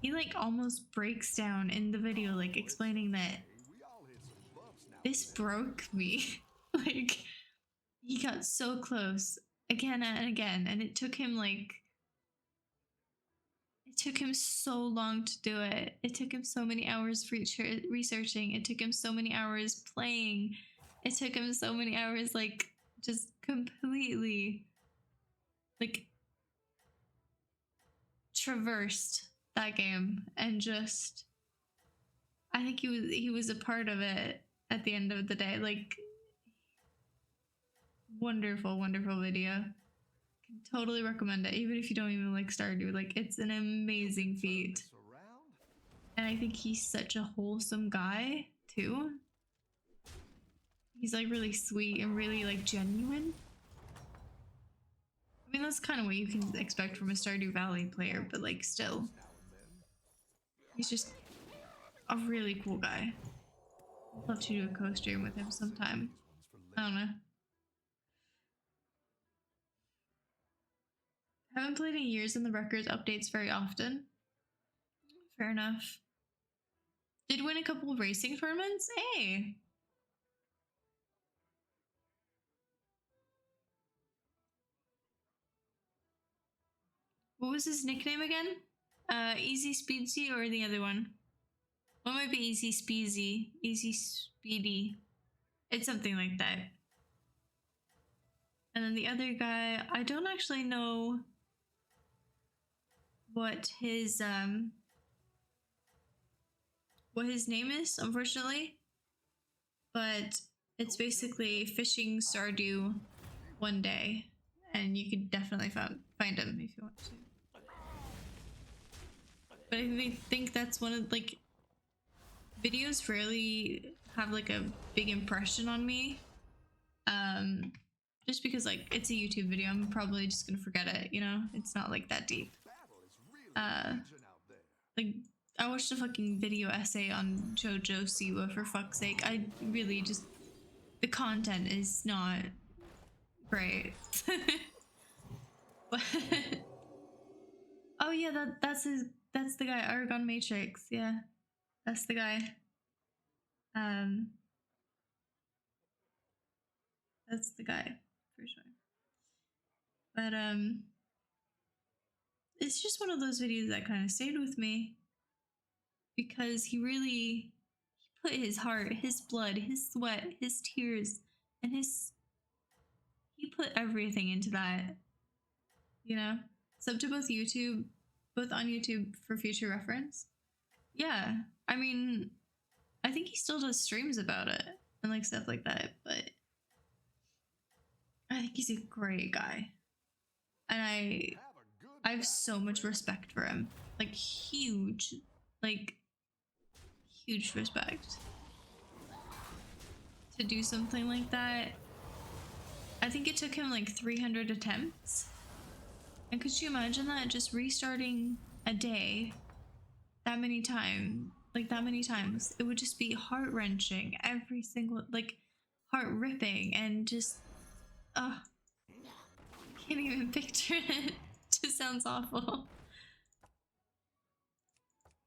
he like almost breaks down in the video, like explaining that Hey, we all hit some bumps now this and then. broke me. Like he got so close again and again, and it took him so long to do it. It took him so many hours researching. It took him so many hours playing. It took him so many hours like just completely like traversed that game, and just I think he was a part of it at the end of the day. Like wonderful, wonderful video. Can totally recommend it, even if you don't even like Stardew. Like it's an amazing Turn feat. this around. And I think he's such a wholesome guy too. He's like really sweet and really like genuine. I mean, that's kind of what you can expect from a Stardew Valley player, but like still, Now and then. he's just a really cool guy. I'd love to do a co-stream with him sometime. These ones for I don't know. Haven't played in years and the records updates very often. Fair enough. Did win a couple of racing tournaments? Hey! What was his nickname again? Easy Speedsy or the other one? One might be Easy Speezy, Easy Speedy. It's something like that. And then the other guy, I don't actually know what his name is, unfortunately. But it's basically fishing Stardew one day, and you could definitely find him if you want to. But I think that's one of like videos rarely have like a big impression on me. Just because like it's a YouTube video, I'm probably just gonna forget it, you know? It's not like that deep. Battle is really raging out there. Like I watched a fucking video essay on JoJo Siwa, for fuck's sake. I really just, the content is not great. But oh yeah, that's the guy, Aragon Matrix. Yeah. That's the guy. That's the guy for sure. But it's just one of those videos that kind of stayed with me because he put his heart, his blood, his sweat, his tears, and he put everything into that. You know? Sub to both on YouTube for future reference. Yeah. I mean, I think he still does streams about it and like stuff like that, but I think he's a great guy. And I Have a good have battle, so much friend. respect for him. Like huge respect. To do something like that. I think it took him like 300 attempts. And could you imagine that? Just restarting a day that many times. It would just be heart-wrenching. Every single, like, heart-ripping. And just, oh, I can't even picture it. It just sounds awful.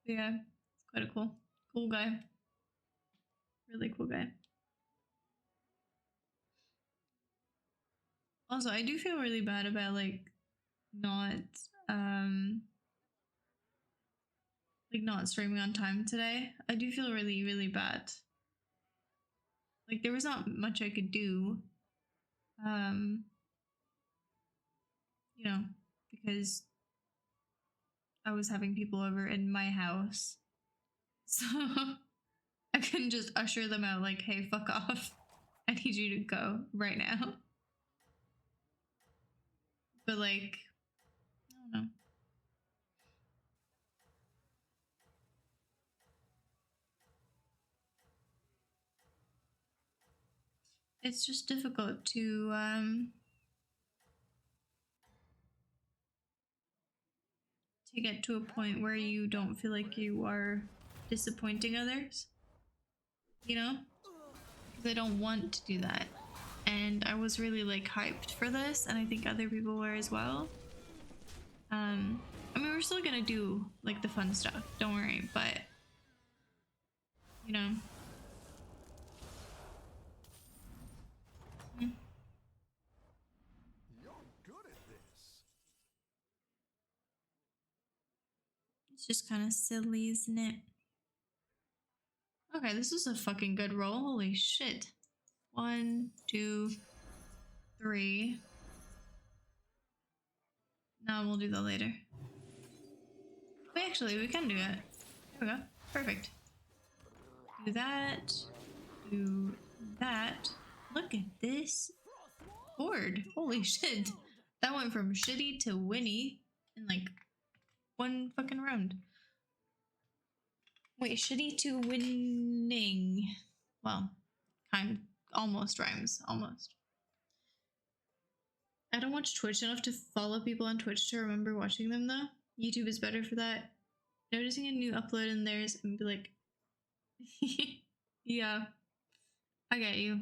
Yeah, it's quite a cool guy. Really cool guy. Also, I do feel really bad about like not streaming on time today. I do feel really bad. Like there was not much I could do. You know, because I was having people over in my house. So I couldn't just usher them out like, hey, fuck off. I need you to go right now. But like, I don't know. It's just difficult to get to a point where you don't feel like you are disappointing others. You know? Because I don't want to do that. And I was really like hyped for this, and I think other people were as well. I mean, we're still gonna do like the fun stuff, don't worry, but you know. You're good at this. It's just kind of silly, isn't it? Okay, this is a fucking good roll. Holy shit. 1, 2, 3. No, we'll do that later. Wait, actually, we can do it. There we go. Perfect. Do that. Do that. Look at this board. Holy shit. That went from shitty to winny in like one fucking round. Wait, shitty to winning. Well, almost rhymes. Almost. I don't watch Twitch enough to follow people on Twitch to remember watching them though. YouTube is better for that. Noticing a new upload in theirs and be like, yeah, I get you.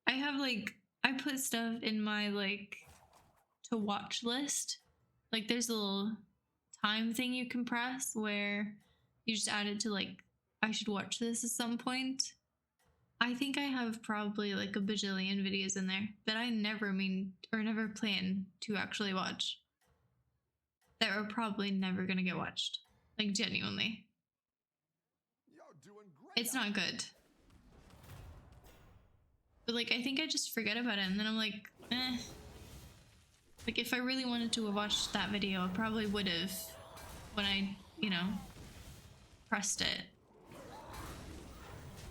I have like, I put stuff in my like to watch list. Like there's a little time thing you can press where you just add it to like, I should watch this at some point. I think I have probably like a bajillion videos in there that I never plan to actually watch. that are probably never gonna get watched. Like, genuinely. You're doing great. It's not good. But like, I think I just forget about it, and then I'm like, eh. Like, if I really wanted to have watched that video, I probably would have when I, you know, pressed it.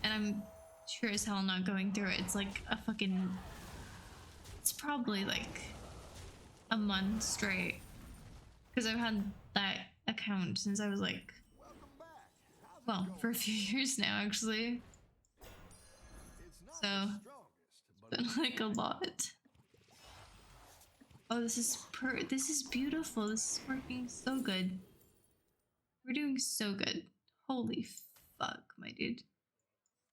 And I'm sure as hell not going through it. It's like a fucking... It's probably like a month straight. Because I've had that account since I was like... Welcome back. How's it Well, going? for a few years now, actually. It's not So, the strongest, but been like a lot. Oh, this is beautiful. This is working so good. We're doing so good. Holy fuck, my dude.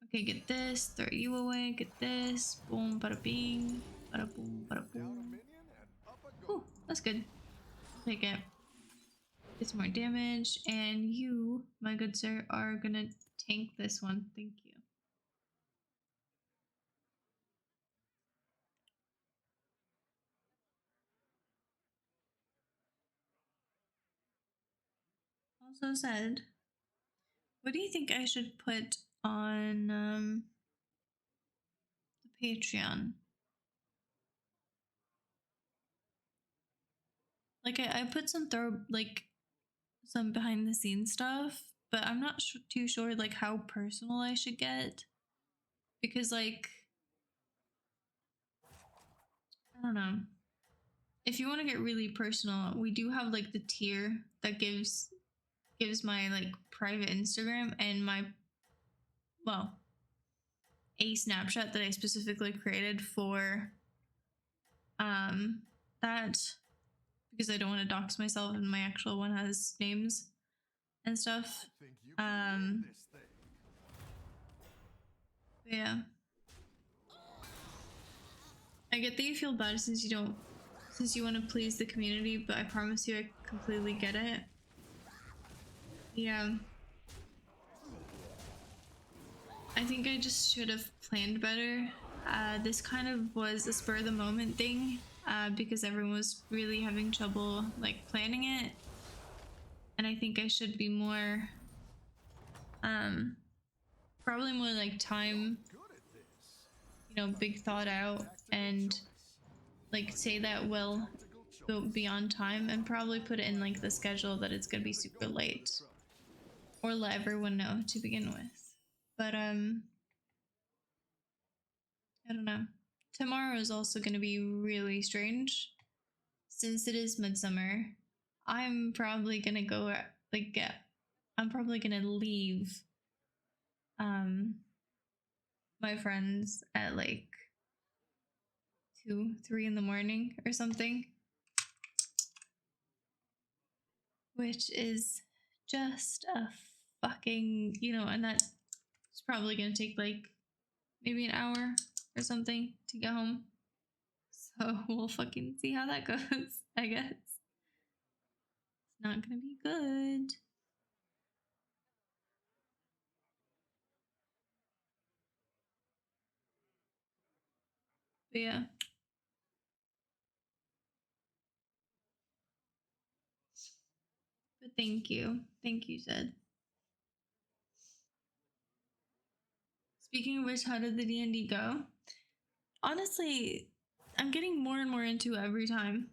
Okay, get this. Throw you away. Get this. Boom, bada bing. Bada boom, bada down a boom. minion and up a goal. Ooh, that's good. Take it. Get some more damage. And you, my good sir, are gonna tank this one. Thank you. Also said, what do you think I should put on the Patreon? Like I put some some behind the scenes stuff, but I'm not too sure like how personal I should get, because like I don't know. If you want to get really personal, we do have like the tier that gives my like private Instagram and my, well, a Snapchat that I specifically created for that, because I don't want to dox myself and my actual one has names and stuff. I think you can win this thing. Yeah. I get that you feel bad since you want to please the community, but I promise you I completely get it. Yeah. I think I just should have planned better. This kind of was a spur of the moment thing, because everyone was really having trouble like planning it. And I think I should be more, probably more like time, Good at this. you know, big thought out, and like say that will go beyond time, and probably put it in like the schedule that it's gonna be super late, or let everyone know to begin with. But I don't know. Tomorrow is also gonna be really strange since it is midsummer. I'm probably gonna go I'm probably gonna leave my friends at like 2-3 in the morning or something, which is just a fucking, you know, and that's probably gonna take like maybe an hour or something to get home. So we'll fucking see how that goes, I guess. It's not gonna be good. But yeah. But thank you. Thank you, Zed. Speaking of which, how did the D&D go? Honestly, I'm getting more and more into it every time.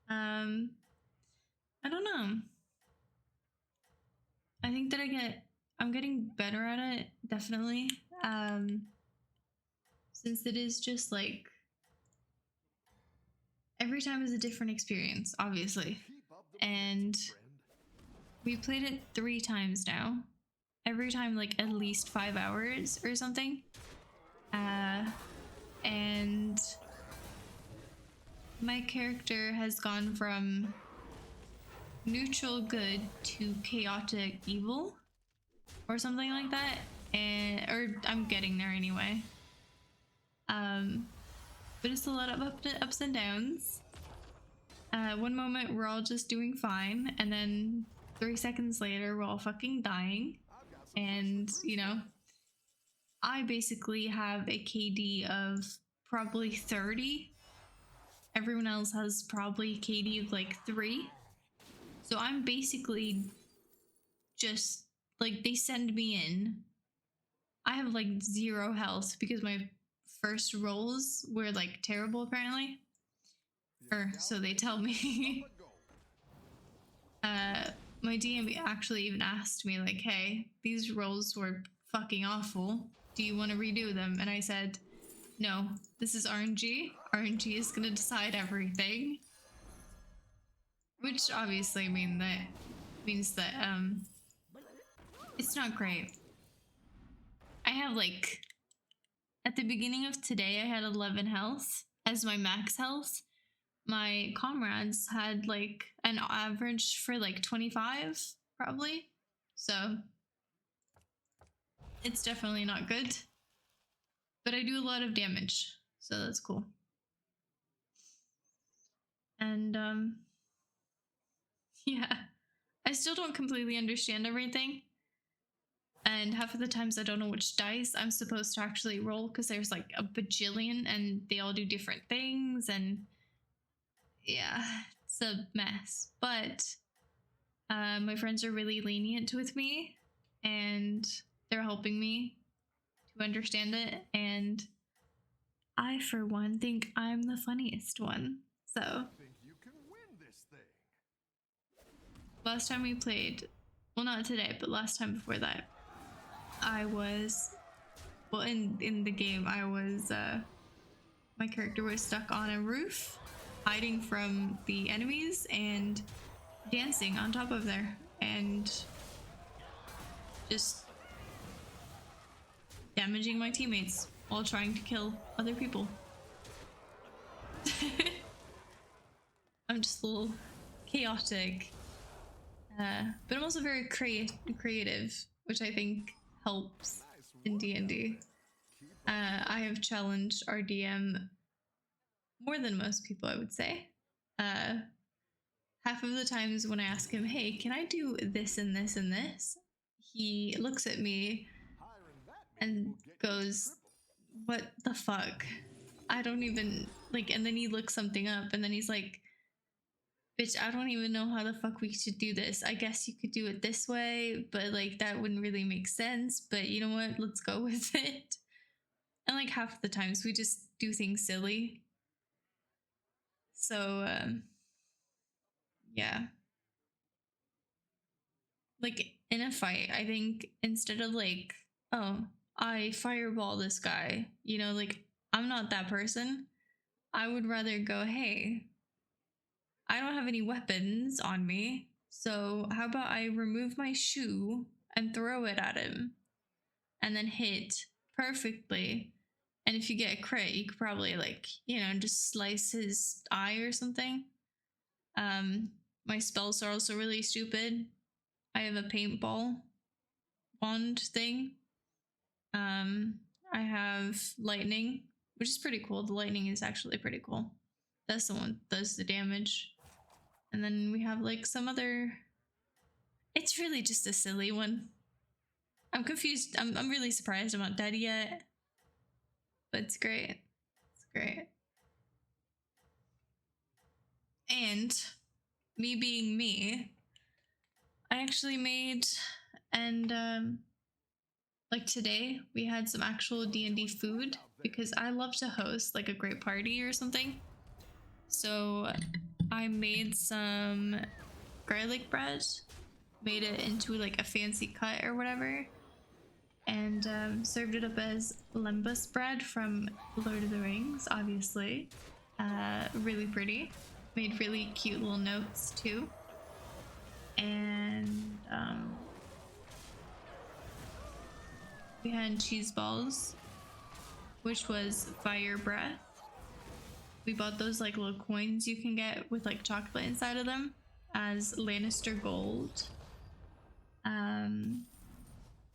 I don't know. I think that I'm getting better at it, definitely. Since it is just like every time is a different experience, obviously. Keep up the And momentum, friend. we played it 3 times now. Every time like at least 5 hours or something. And my character has gone from neutral good to chaotic evil or something like that, and or I'm getting there anyway. But it's a lot of ups and downs. One moment we're all just doing fine, and then 3 seconds later we're all fucking dying. I've got some And fresh you know, I basically have a KD of probably 30 everyone else has probably KD of like 3. So I'm basically just like, they send me in. I have like 0 health because my first rolls were like terrible apparently. Or so they tell me. My DM actually even asked me like, hey, these rolls were fucking awful. Do you want to redo them? And I said, no, this is RNG. RNG is gonna decide everything. Which obviously means that it's not great. I have like, at the beginning of today I had 11 health as my max health. My comrades had like an average for like 25 probably. So it's definitely not good. But I do a lot of damage, so that's cool. And yeah, I still don't completely understand everything. And half of the times I don't know which dice I'm supposed to actually roll because there's like a bajillion and they all do different things, and yeah, it's a mess. But my friends are really lenient with me and they're helping me to understand it, and I for one think I'm the funniest one. So Think you can win this thing. last time we played, well, not today, but last time before that, I was, well, in the game I was my character was stuck on a roof hiding from the enemies and dancing on top of there and just damaging my teammates while trying to kill other people. I'm just a little chaotic, but I'm also very creative, which I think helps in D&D. I have challenged our DM more than most people, I would say. Half of the times when I ask him, hey, can I do this and this and this? He looks at me and goes, what the fuck? I don't even, like, and then he looks something up and then he's like, bitch, I don't even know how the fuck we should do this. I guess you could do it this way, but like that wouldn't really make sense. But you know what? Let's go with it. And like half the times we just do things silly. So, yeah. Like in a fight, I think instead of like, oh, I fireball this guy, you know, like I'm not that person. I would rather go, hey, I don't have any weapons on me, so how about I remove my shoe and throw it at him and then hit perfectly. And if you get a crit, you could probably like, you know, just slice his eye or something. My spells are also really stupid. I have a paintball wand thing. I have lightning, which is pretty cool. The lightning is actually pretty cool. That's the one that does the damage. And then we have like some other, it's really just a silly one. I'm confused. I'm really surprised I'm not dead yet. But it's great. It's great. And me being me, I actually made, and like today we had some actual D&D food because I love to host like a great party or something. So I made some garlic bread, made it into like a fancy cut or whatever, and served it up as lembas bread from Lord of the Rings, obviously. Really pretty. Made really cute little notes too. And we had cheese balls, which was fire breath. We bought those like little coins you can get with like chocolate inside of them as Lannister gold.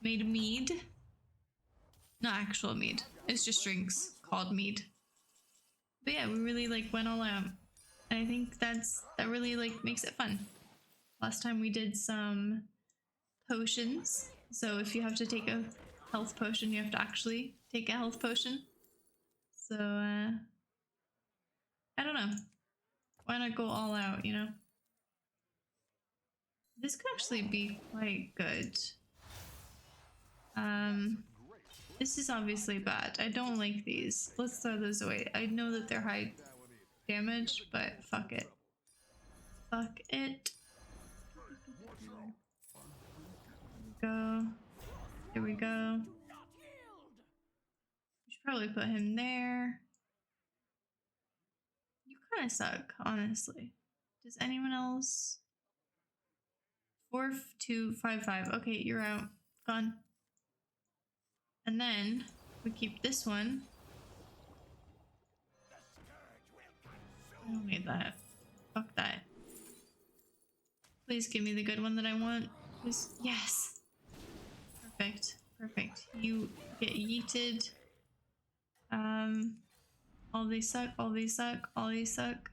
Made mead. Not actual mead. It's just drinks called mead. But yeah, we really like went all out. And I think that really like makes it fun. Last time we did some potions. So if you have to take a health potion, you have to actually take a health potion. So I don't know. Why not go all out, you know? This could actually be quite good. This is obviously bad. I don't like these. Let's throw those away. I know that they're high damage, but fuck it. Fuck it. Go. There we go. We should probably put him there. You kind of suck, honestly. Does anyone else? 4255. Okay, you're out. Gone. And then we keep this one. I don't need that. Fuck that. Please give me the good one that I want. Please. Yes. Perfect. Perfect. You get yeeted. All these suck. All these suck. All these suck.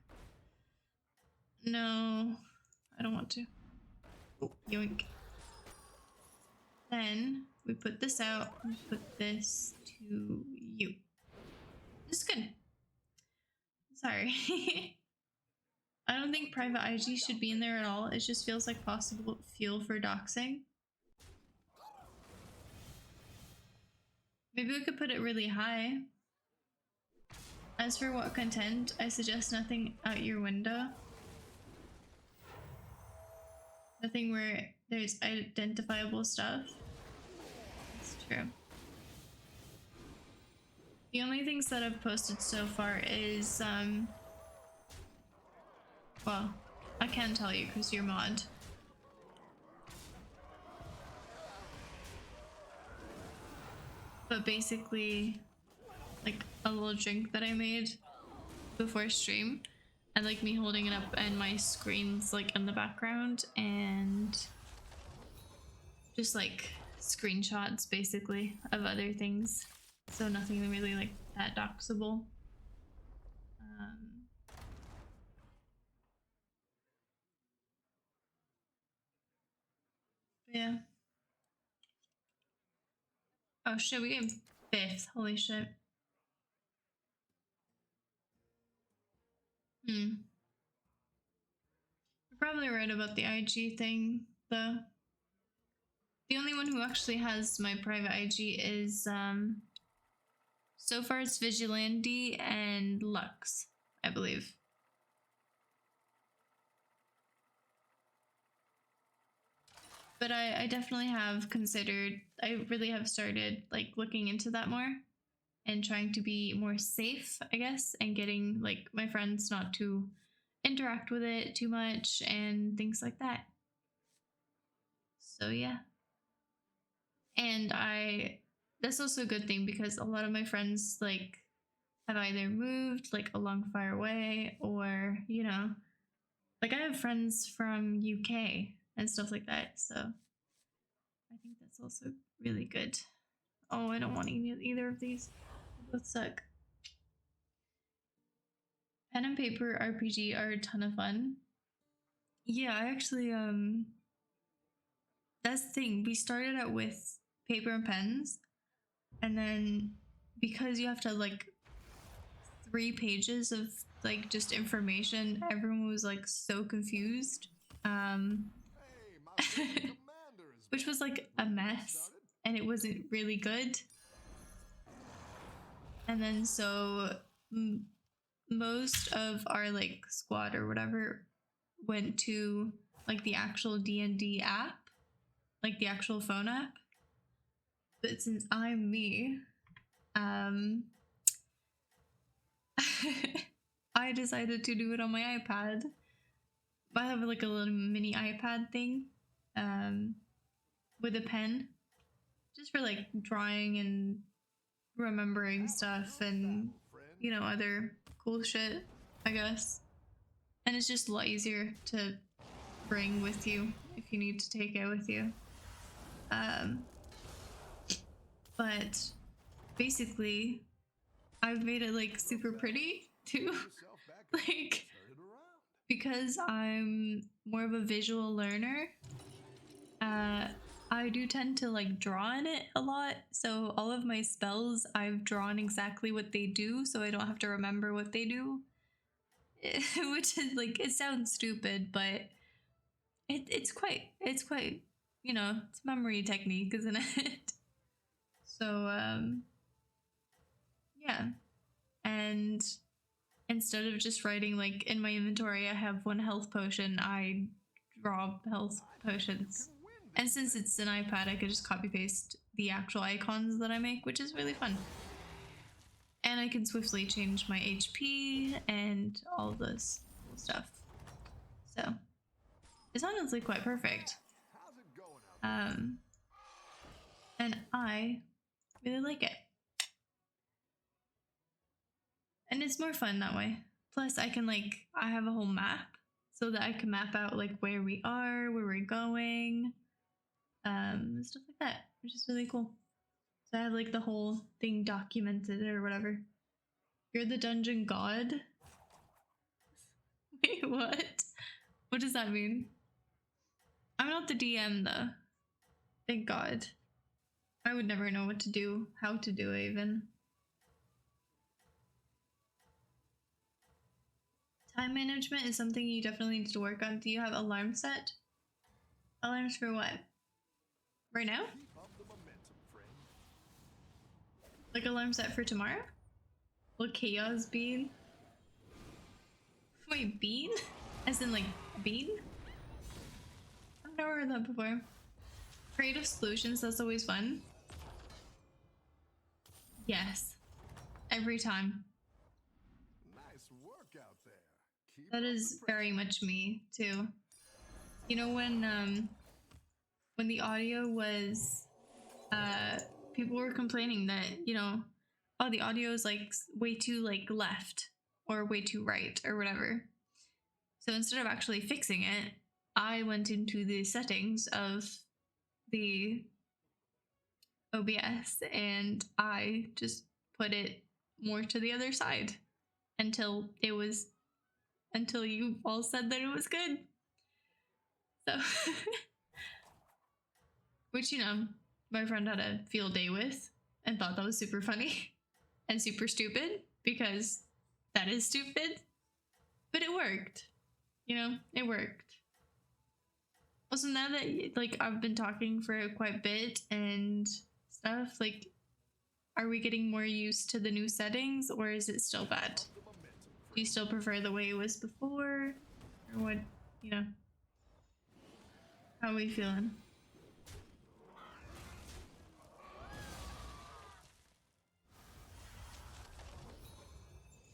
No. I don't want to. Oh, yoink. Then we put this out and put this to you. This is good. Sorry. I don't think private IG should be in there at all. It just feels like possible fuel for doxing. Maybe we could put it really high. As for what content, I suggest nothing out your window. Nothing where there's identifiable stuff. That's true. The only things that I've posted so far is, well, I can't tell you because you're mod. But basically, like a little drink that I made before stream, and like me holding it up and my screen's like in the background, and just like screenshots basically of other things. So nothing really like that doxable. Yeah. Oh shit, we get 5th. Holy shit. You're probably right about the IG thing, though. The only one who actually has my private IG is, so far it's Vigilante and Lux, I believe. But I definitely have considered, I really have started like looking into that more and trying to be more safe, I guess, and getting like my friends not to interact with it too much and things like that. So yeah. And that's also a good thing because a lot of my friends like have either moved like a long far away or, you know, like I have friends from UK and stuff like that. So I think that's also really good. Oh, I don't want either of these. They both suck. Pen and paper RPG are a ton of fun. Yeah, I actually that's the thing. We started out with paper and pens, and then because you have to like 3 pages of like just information, everyone was like so confused. Which was like a mess, and it wasn't really good. And then so most of our like squad or whatever went to like the actual D&D app, like the actual phone app. But since I'm me, I decided to do it on my iPad. I have like a little mini iPad thing with a pen, just for like drawing and remembering stuff and, you know, other cool shit, I guess. And it's just a lot easier to bring with you if you need to take it with you. But basically, I've made it like super pretty too. Like, because I'm more of a visual learner, I do tend to like draw in it a lot. So all of my spells, I've drawn exactly what they do, so I don't have to remember what they do. which is like, it sounds stupid, but it's quite, you know, it's memory technique, isn't it? So yeah, and instead of just writing like in my inventory I have 1 health potion, I draw health potions. And since it's an iPad, I could just copy paste the actual icons that I make, which is really fun. And I can swiftly change my HP and all this cool stuff. So it's honestly quite perfect. How's it going out there? And I really like it. And it's more fun that way. Plus I can I have a whole map so that I can map out like where we are, where we're going, and stuff like that, which is really cool. So I have like the whole thing documented or whatever. You're the dungeon god? Wait, what? What does that mean? I'm not the DM though. Thank God. I would never know what to do, how to do it even. Time management is something you definitely need to work on. Do you have alarm set? Alarms for what? Right now? Keep up the momentum, friend. Like alarm set for tomorrow? Will chaos bean? Wait, bean? As in like bean? I've never heard that before. Creative solutions, that's always fun. Yes. Every time. Nice work out there. Keep That up is the very much me too. You know when the audio was people were complaining that, you know, oh, the audio is like way too like left or way too right or whatever. So instead of actually fixing it, I went into the settings of the OBS and I just put it more to the other side until you all said that it was good. So which, you know, my friend had a field day with and thought that was super funny and super stupid because that is stupid. But it worked. You know, it worked. Also, now that like I've been talking for quite a bit and stuff, like, are we getting more used to the new settings or is it still bad? momentum, friend. Do you still prefer the way it was before? Or what, you know? How are we feeling?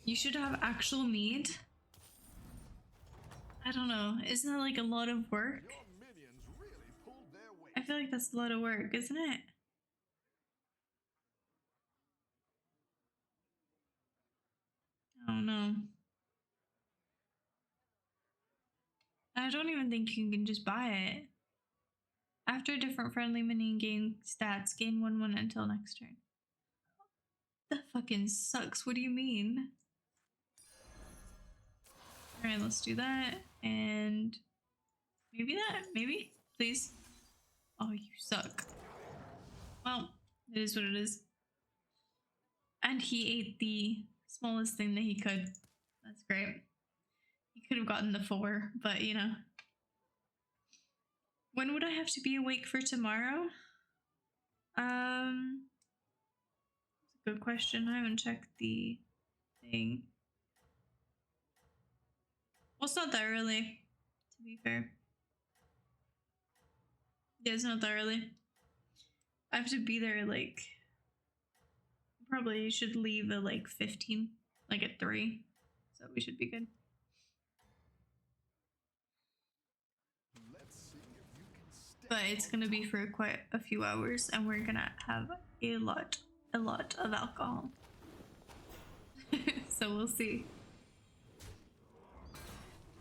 You should have actual mead. I don't know. Isn't that like a lot of work? Your minions really pulled their weight. I feel like that's a lot of work, isn't it? I don't know. I don't even think you can just buy it. After a different friendly minion gain stats, gain 1/1 until next turn. That fucking sucks. What do you mean? Alright, let's do that. And maybe that. Maybe? Please. Oh, you suck. Well, it is what it is. And he ate the smallest thing that he could. That's great. He could have gotten the 4, but you know. When would I have to be awake for tomorrow? That's a good question. I haven't checked the thing. Well, it's not that early, to be fair. Yeah, it's not that early. I have to be there like, probably should leave at like 15, like at 3. So we should be good. Let's see if you can stay. But it's gonna be for quite a few hours and we're gonna have a lot of alcohol. So we'll see.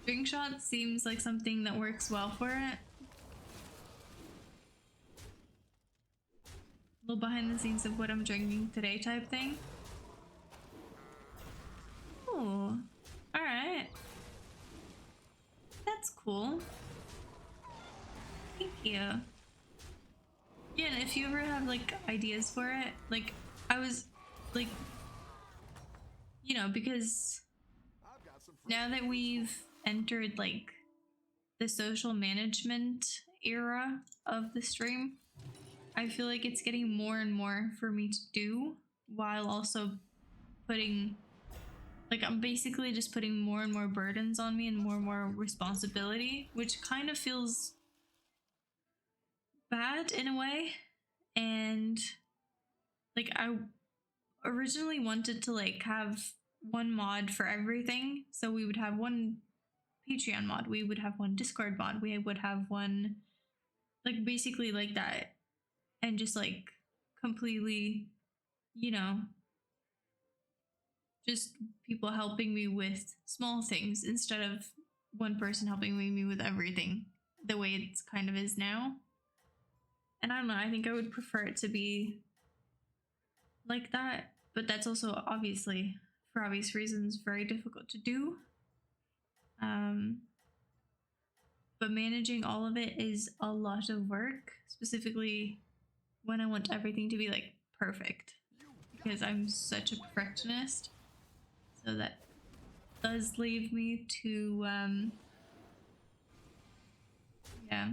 Drink shot seems like something that works well for it. A little behind the scenes of what I'm drinking today type thing. Oh, alright. That's cool. Thank you. Yeah, and if you ever have like ideas for it, like I was like, you know, because I've got some now that we've entered like the social management era of the stream, I feel like it's getting more and more for me to do, while also putting, like, I'm basically just putting more and more burdens on me and more responsibility, which kind of feels bad in a way. And like, I originally wanted to like have one mod for everything, so we would have one Patreon mod, we would have one Discord mod, we would have one, like, basically like that, and just like completely, you know, just people helping me with small things instead of one person helping me with everything, the way it's kind of is now. And I don't know, I think I would prefer it to be like that, but that's also obviously, for obvious reasons, very difficult to do. But managing all of it is a lot of work, specifically when I want everything to be like perfect, because I'm such a perfectionist. So that does leave me to yeah,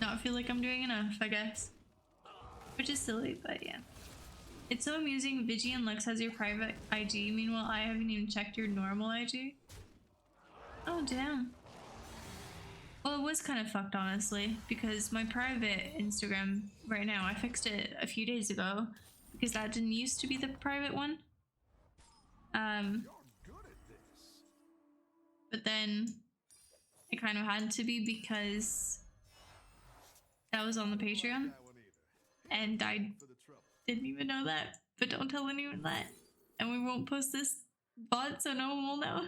not feel like I'm doing enough, I guess, which is silly, but yeah. It's so amusing. Vigi and Lux has your private IG, meanwhile I haven't even checked your normal IG. Oh damn. Well, it was kind of fucked, honestly, because my private Instagram right now, I fixed it a few days ago because that didn't used to be the private one. You're good at this. But then it kind of had to be because that was on the Patreon, That one either. and I For the trouble. didn't even know that. But don't tell anyone that, and we won't post this bot so no one will know.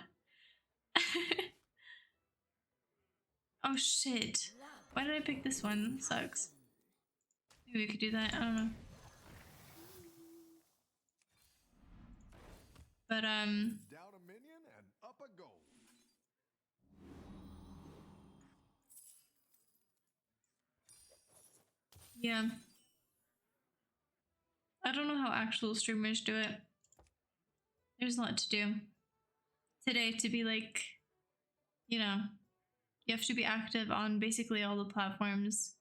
Oh shit! Why did I pick this one? Sucks. Maybe we could do that. I don't know. But Down a minion and up a goal. yeah. I don't know how actual streamers do it. There's a lot to do. Today, to be like, you know, you have to be active on basically all the platforms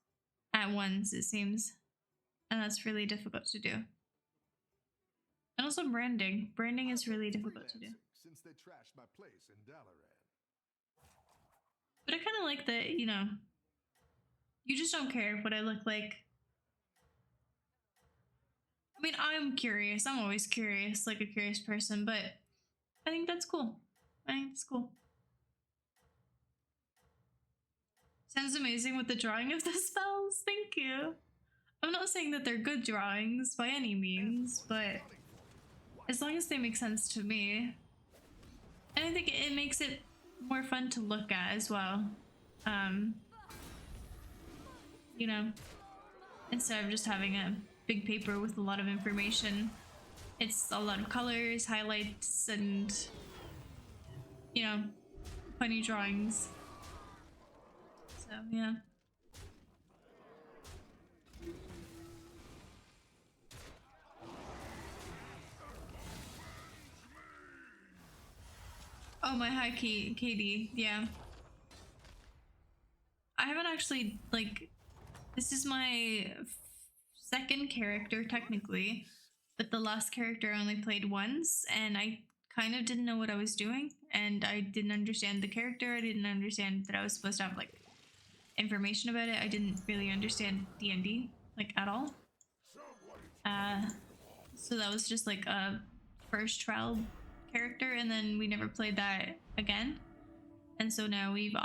at once, it seems. And that's really difficult to do. And also branding. Branding is really difficult to do. Freelancing since they trashed my place in Dalaran. But I kind of like that, you know, you just don't care what I look like. I mean, I'm curious. I'm always curious, like a curious person, but I think that's cool. I think it's cool. Sounds amazing with the drawing of the spells. Thank you. I'm not saying that they're good drawings by any means, but as long as they make sense to me. And I think it makes it more fun to look at as well. You know, instead of just having a big paper with a lot of information, it's a lot of colors, highlights, and, you know, funny drawings. So, yeah. Oh, my hi, Katie. Yeah. I haven't actually, like, this is my second character, technically, but the last character I only played once, and I kind of didn't know what I was doing, and I didn't understand the character. I didn't understand that I was supposed to have, like, information about it. I didn't really understand D&D, like, at all. So that was just, like, a first trial character, and then we never played that again. And so now we've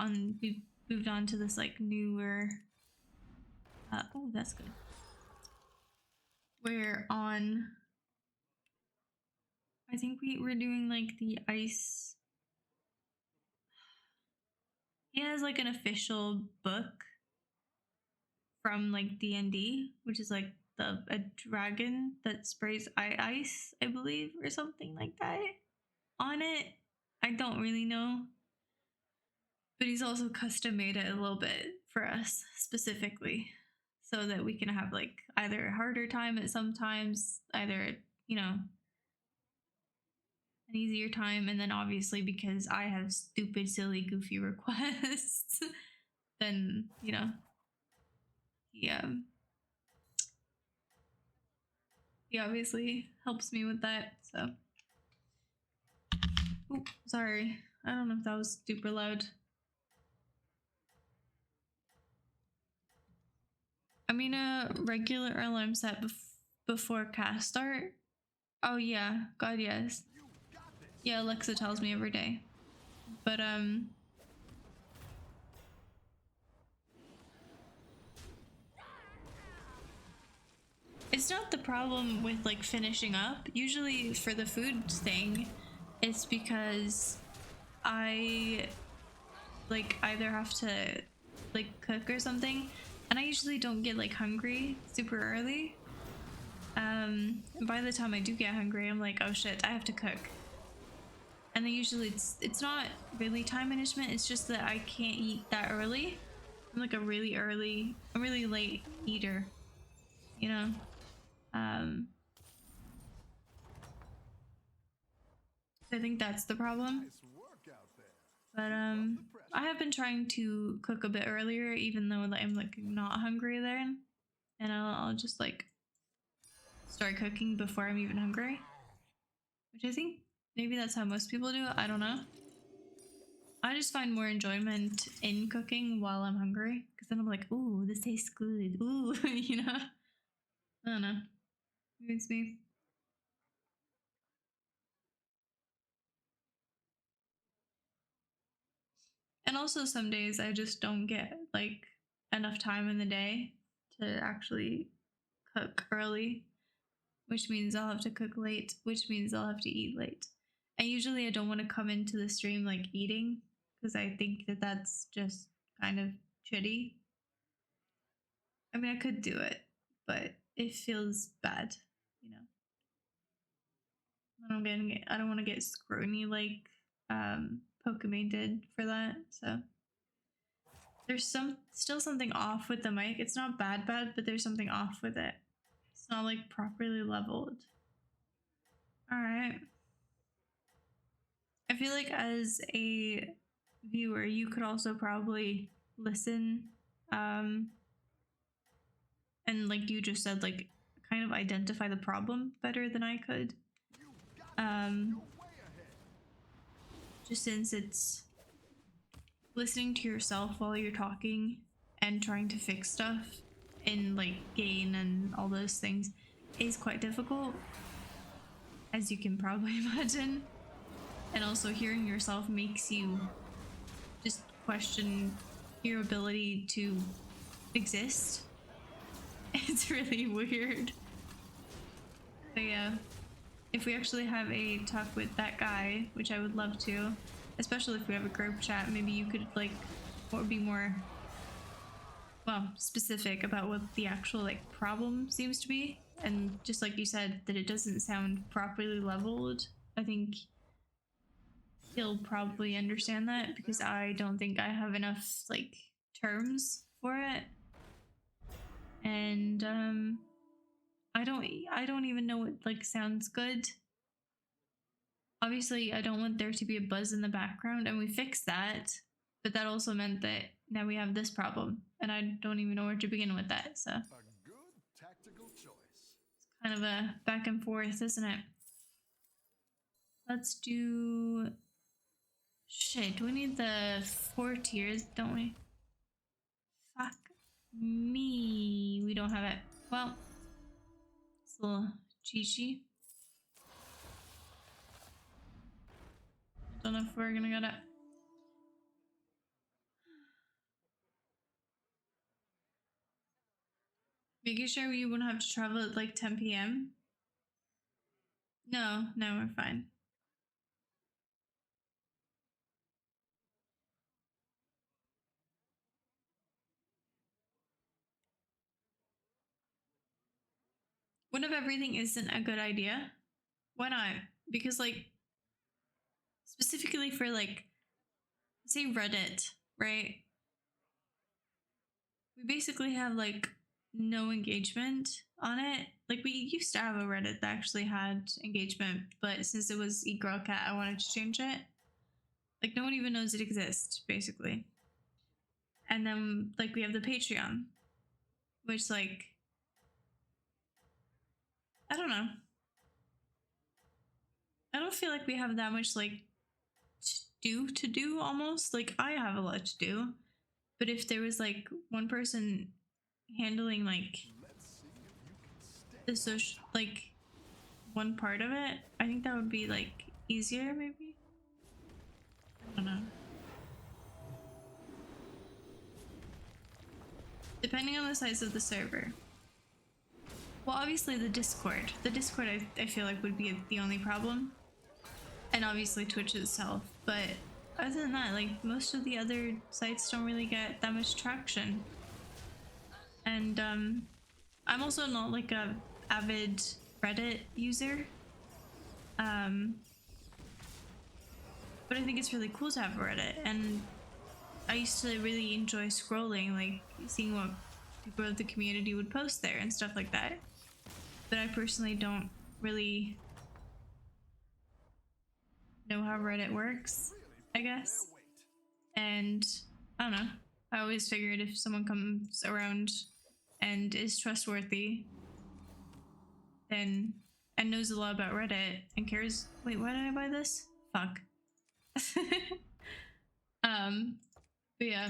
moved on to this, like, newer... oh, that's good. We're on... I think we're doing, like, the ice... He has, like, an official book from, like, D&D, which is, like, a dragon that sprays ice, I believe, or something like that on it. I don't really know. But he's also custom made it a little bit for us specifically, so that we can have, like, either a harder time at sometimes, either, you know, an easier time, and then obviously because I have stupid, silly, goofy requests, then yeah, he obviously helps me with that. So, oh, sorry, I don't know if that was super loud. I mean, a regular alarm set before cast start. Oh yeah, God yes. Yeah, Alexa tells me every day. But it's not the problem with like finishing up. Usually for the food thing, it's because I like either have to like cook or something, and I usually don't get like hungry super early. By the time I do get hungry, I'm like, oh shit, I have to cook. And then usually it's not really time management, it's just that I can't eat that early. I'm like a really late eater, you know? I think that's the problem. Nice work out there. But I have been trying to cook a bit earlier, even though I'm like not hungry then, and I'll just like start cooking before I'm even hungry, which I think maybe that's how most people do it. I don't know. I just find more enjoyment in cooking while I'm hungry, because then I'm like, ooh, this tastes good. Ooh, I don't know. Maybe it's me. And also some days I just don't get like enough time in the day to actually cook early, which means I'll have to cook late, which means I'll have to eat late. And usually I don't want to come into the stream like eating, because I think that that's just kind of shitty. I mean, I could do it, but it feels bad, you know. I don't want to get scrutiny like Pokimane did for that. So there's still something off with the mic. It's not bad, but there's something off with it. It's not like properly leveled. All right. I feel like as a viewer, you could also probably listen, and like you just said, like kind of identify the problem better than I could. Just since it's listening to yourself while you're talking and trying to fix stuff in like gain and all those things is quite difficult, as you can probably imagine. And also hearing yourself makes you just question your ability to exist. It's really weird. But yeah, if we actually have a talk with that guy, which I would love to, especially if we have a group chat, maybe you could like be more, well, specific about what the actual like problem seems to be. And just like you said, that it doesn't sound properly leveled. I think he'll probably understand that, because I don't think I have enough like terms for it. And I don't even know what like sounds good. Obviously, I don't want there to be a buzz in the background, and we fixed that. But that also meant that now we have this problem, and I don't even know where to begin with that. So A good tactical choice. kind of a back and forth, isn't it? Let's do shit. We need the 4 tiers, don't we? Fuck me. We don't have it. Well, it's a little GG. Don't know if we're gonna get it. Making sure you wouldn't have to travel at like 10 p.m. No, we're fine. What if everything isn't a good idea? Why not? Because like specifically for like say Reddit, right? We basically have like no engagement on it. Like, we used to have a Reddit that actually had engagement, but since it was Eat Girl Cat, I wanted to change it. Like, no one even knows it exists, basically. And then, like, we have the Patreon, which, like, I don't know. I don't feel like we have that much, like, to do almost. Like, I have a lot to do. But if there was, like, one person handling, like, Let's see if you can stay. the social, like, one part of it, I think that would be, like, easier, maybe? I don't know. Depending on the size of the server. Well, obviously the Discord. The Discord, I feel like, would be the only problem. And obviously Twitch itself. But other than that, like, most of the other sites don't really get that much traction. And I'm also not, like, a avid Reddit user. But I think it's really cool to have Reddit. And I used to really enjoy scrolling, like, seeing what people of the community would post there and stuff like that. But I personally don't really know how Reddit works, I guess. Wait. And I don't know. I always figured if someone comes around and is trustworthy, then and knows a lot about Reddit and cares. Wait, why did I buy this? Fuck. But yeah.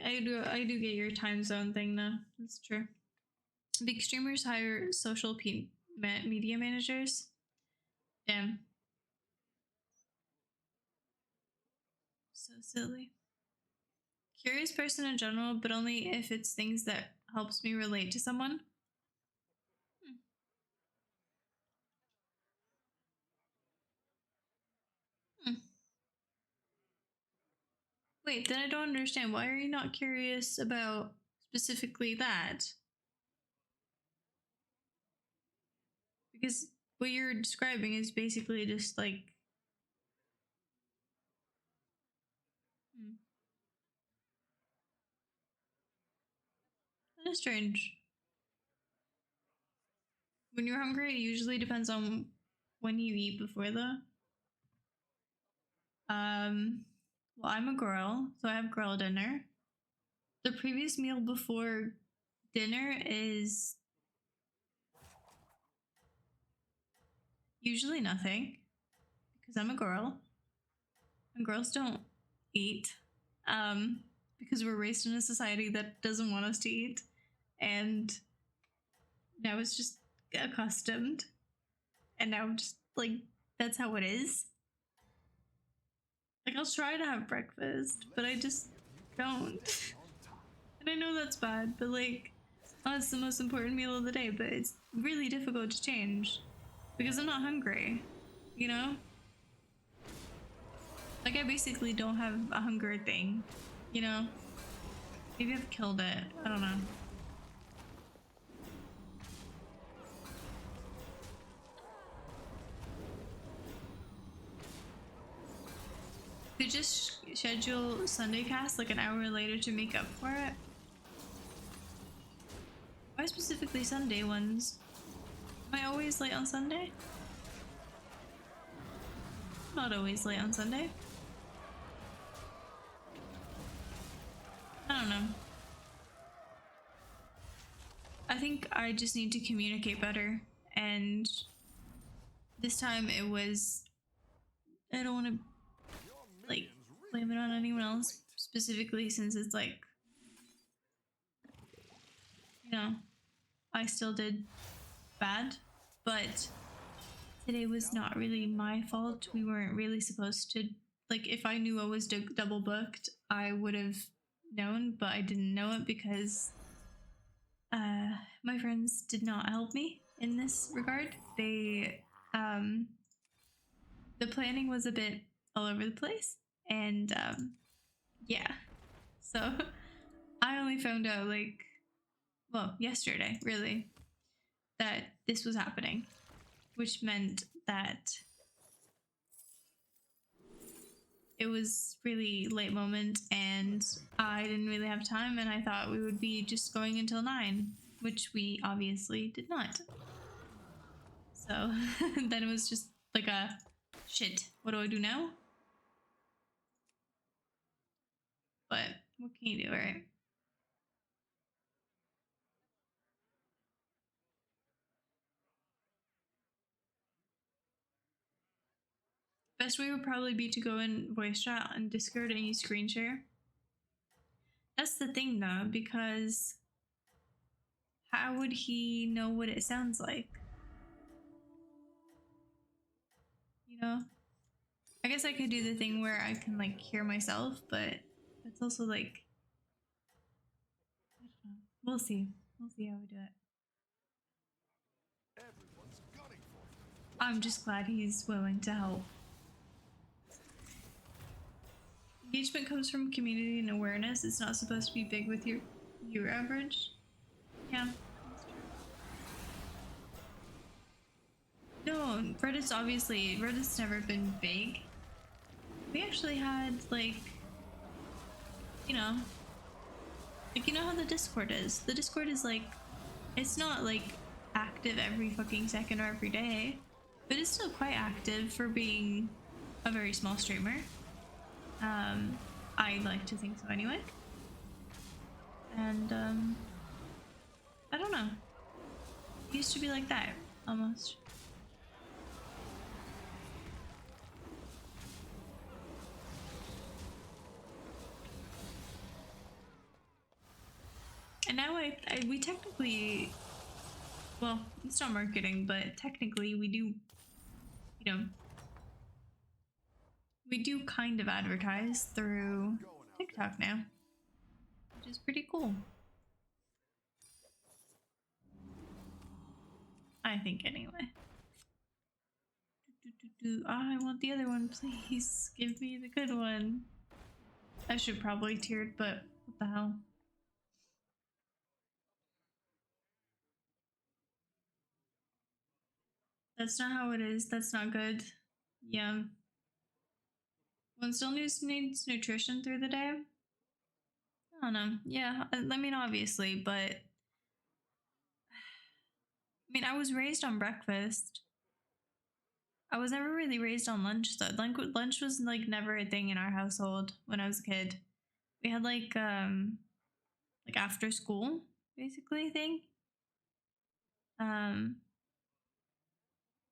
I do get your time zone thing though. That's true. Big streamers hire social media managers. Damn. So silly. Curious person in general, but only if it's things that helps me relate to someone. Hmm. Wait, then I don't understand. Why are you not curious about specifically that? Because what you're describing is basically just like. That is strange. When you're hungry, it usually depends on when you eat before though. Well, I'm a girl, so I have girl dinner. The previous meal before dinner is usually nothing because I'm a girl and girls don't eat because we're raised in a society that doesn't want us to eat, and now it's just accustomed, and now I'm just like, that's how it is. Like, I'll try to have breakfast, but I just don't. And I know that's bad, but like, oh, it's the most important meal of the day, but it's really difficult to change because I'm not hungry, you know? Like, I basically don't have a hunger thing, you know? Maybe I've killed it. I don't know. Could just schedule Sunday cast like an hour later to make up for it. Why specifically Sunday ones? Am I always late on Sunday? Not always late on Sunday. I don't know. I think I just need to communicate better, and this time it was, I don't want to like blame it on anyone else specifically, since it's like, you know, I still did bad, but today was not really my fault. We weren't really supposed to, like, if I knew I was double booked, I would have known, but I didn't know it because my friends did not help me in this regard. They the planning was a bit all over the place, and yeah, so I only found out, like, well, yesterday really, that this was happening, which meant that it was really late moment and I didn't really have time, and I thought we would be just going until 9, which we obviously did not. So then it was just like a shit, what do I do now? But what can you do, right? Best way would probably be to go in voice chat and Discord and use screen share. That's the thing though, because how would he know what it sounds like? You know? I guess I could do the thing where I can like hear myself, but that's also like, I don't know. We'll see. We'll see how we do it. Everyone's gunning for it. I'm just glad he's willing to help. Engagement comes from community and awareness. It's not supposed to be big with your average. Yeah, that's true. No, Reddit's never been big. We actually had like, you know, like you know how the Discord is. The Discord is like, it's not like active every fucking second or every day, but it's still quite active for being a very small streamer. I like to think so anyway. And I don't know. It used to be like that almost. And now we technically, well, it's not marketing, but technically we do, you know, we do kind of advertise through TikTok now, which is pretty cool. I think anyway. I want the other one, please. Give me the good one. I should probably tier it, but what the hell? That's not how it is. That's not good. Yeah. One still needs nutrition through the day. I don't know. Yeah, I mean, obviously, but I mean, I was raised on breakfast. I was never really raised on lunch though. Lunch was like never a thing in our household when I was a kid. We had like after school basically thing. I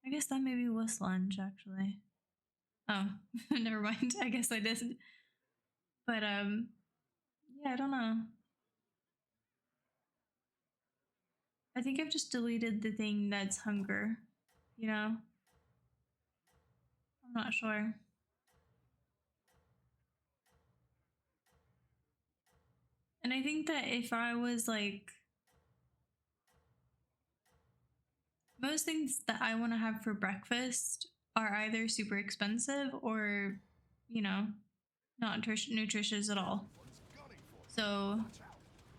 guess that maybe was lunch actually. Oh, never mind. I guess I didn't. But yeah, I don't know. I think I've just deleted the thing that's hunger, you know? I'm not sure. And I think that if I was like, most things that I want to have for breakfast are either super expensive or, you know, not nutritious at all. So,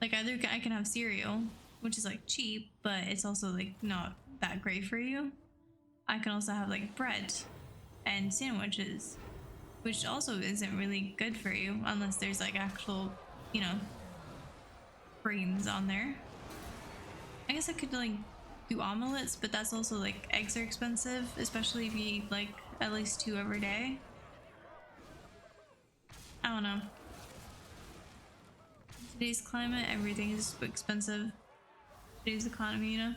like, either I can have cereal, which is like cheap, but it's also like not that great for you. I can also have like bread and sandwiches, which also isn't really good for you unless there's like actual, you know, greens on there. I guess I could like do omelets, but that's also like eggs are expensive, especially if you eat like at least 2 every day. I don't know. In today's climate, everything is expensive. Today's economy, you know.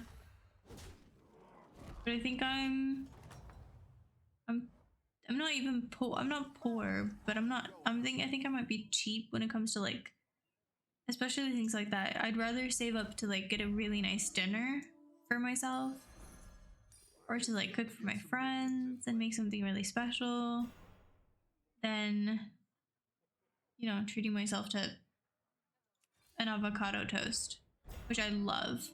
But I think I'm not even poor. I'm not poor, but I think I might be cheap when it comes to like, especially things like that. I'd rather save up to like get a really nice dinner for myself, or to like cook for my friends and make something really special, than, you know, treating myself to an avocado toast, which I love.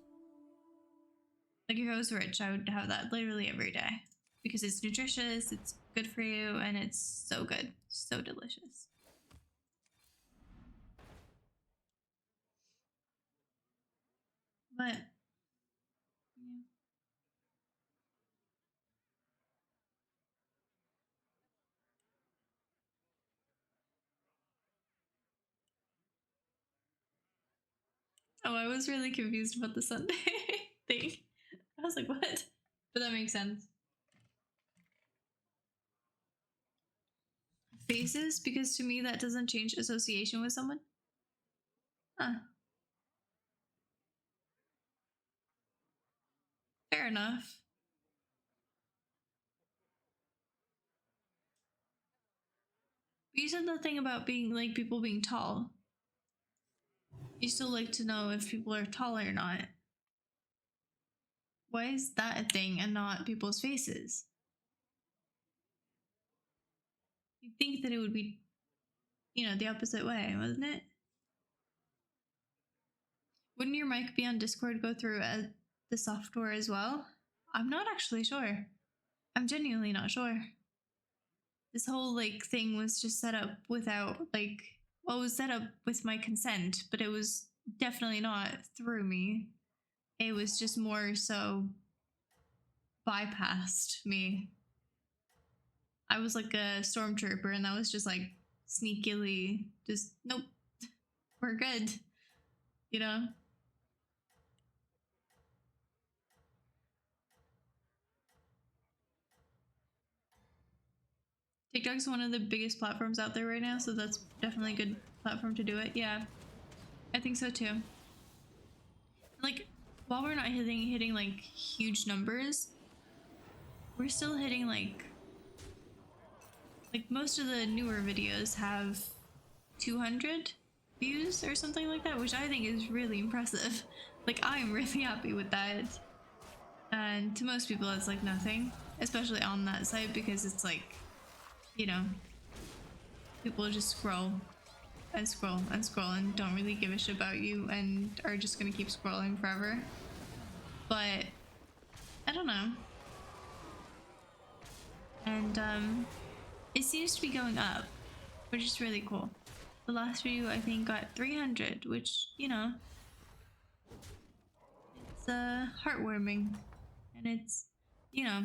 Like if I was rich, I would have that literally every day because it's nutritious, it's good for you, and it's so good, so delicious. But yeah. Oh, I was really confused about the Sunday thing. I was like, what? But that makes sense. Faces, because to me that doesn't change association with someone. Huh. Fair enough. But you said the thing about being like people being tall. You still like to know if people are tall or not. Why is that a thing and not people's faces? You'd think that it would be, you know, the opposite way, wasn't it? Wouldn't your mic be on Discord go through the software as well? I'm not actually sure. I'm genuinely not sure. This whole like thing was just set up without like, well, it was set up with my consent, but it was definitely not through me. It was just more so bypassed me. I was like a stormtrooper, and that was just like sneakily just nope, we're good, you know. TikTok's one of the biggest platforms out there right now, so that's definitely a good platform to do it. Yeah, I think so too. Like, while we're not hitting like huge numbers, we're still hitting like most of the newer videos have 200 views or something like that, which I think is really impressive. Like, I'm really happy with that. And to most people, it's like nothing, especially on that site, because it's like, you know, people just scroll and scroll and scroll and don't really give a shit about you and are just gonna keep scrolling forever. But I don't know. And it seems to be going up, which is really cool. The last video I think got 300, which, you know, it's heartwarming. And it's, you know,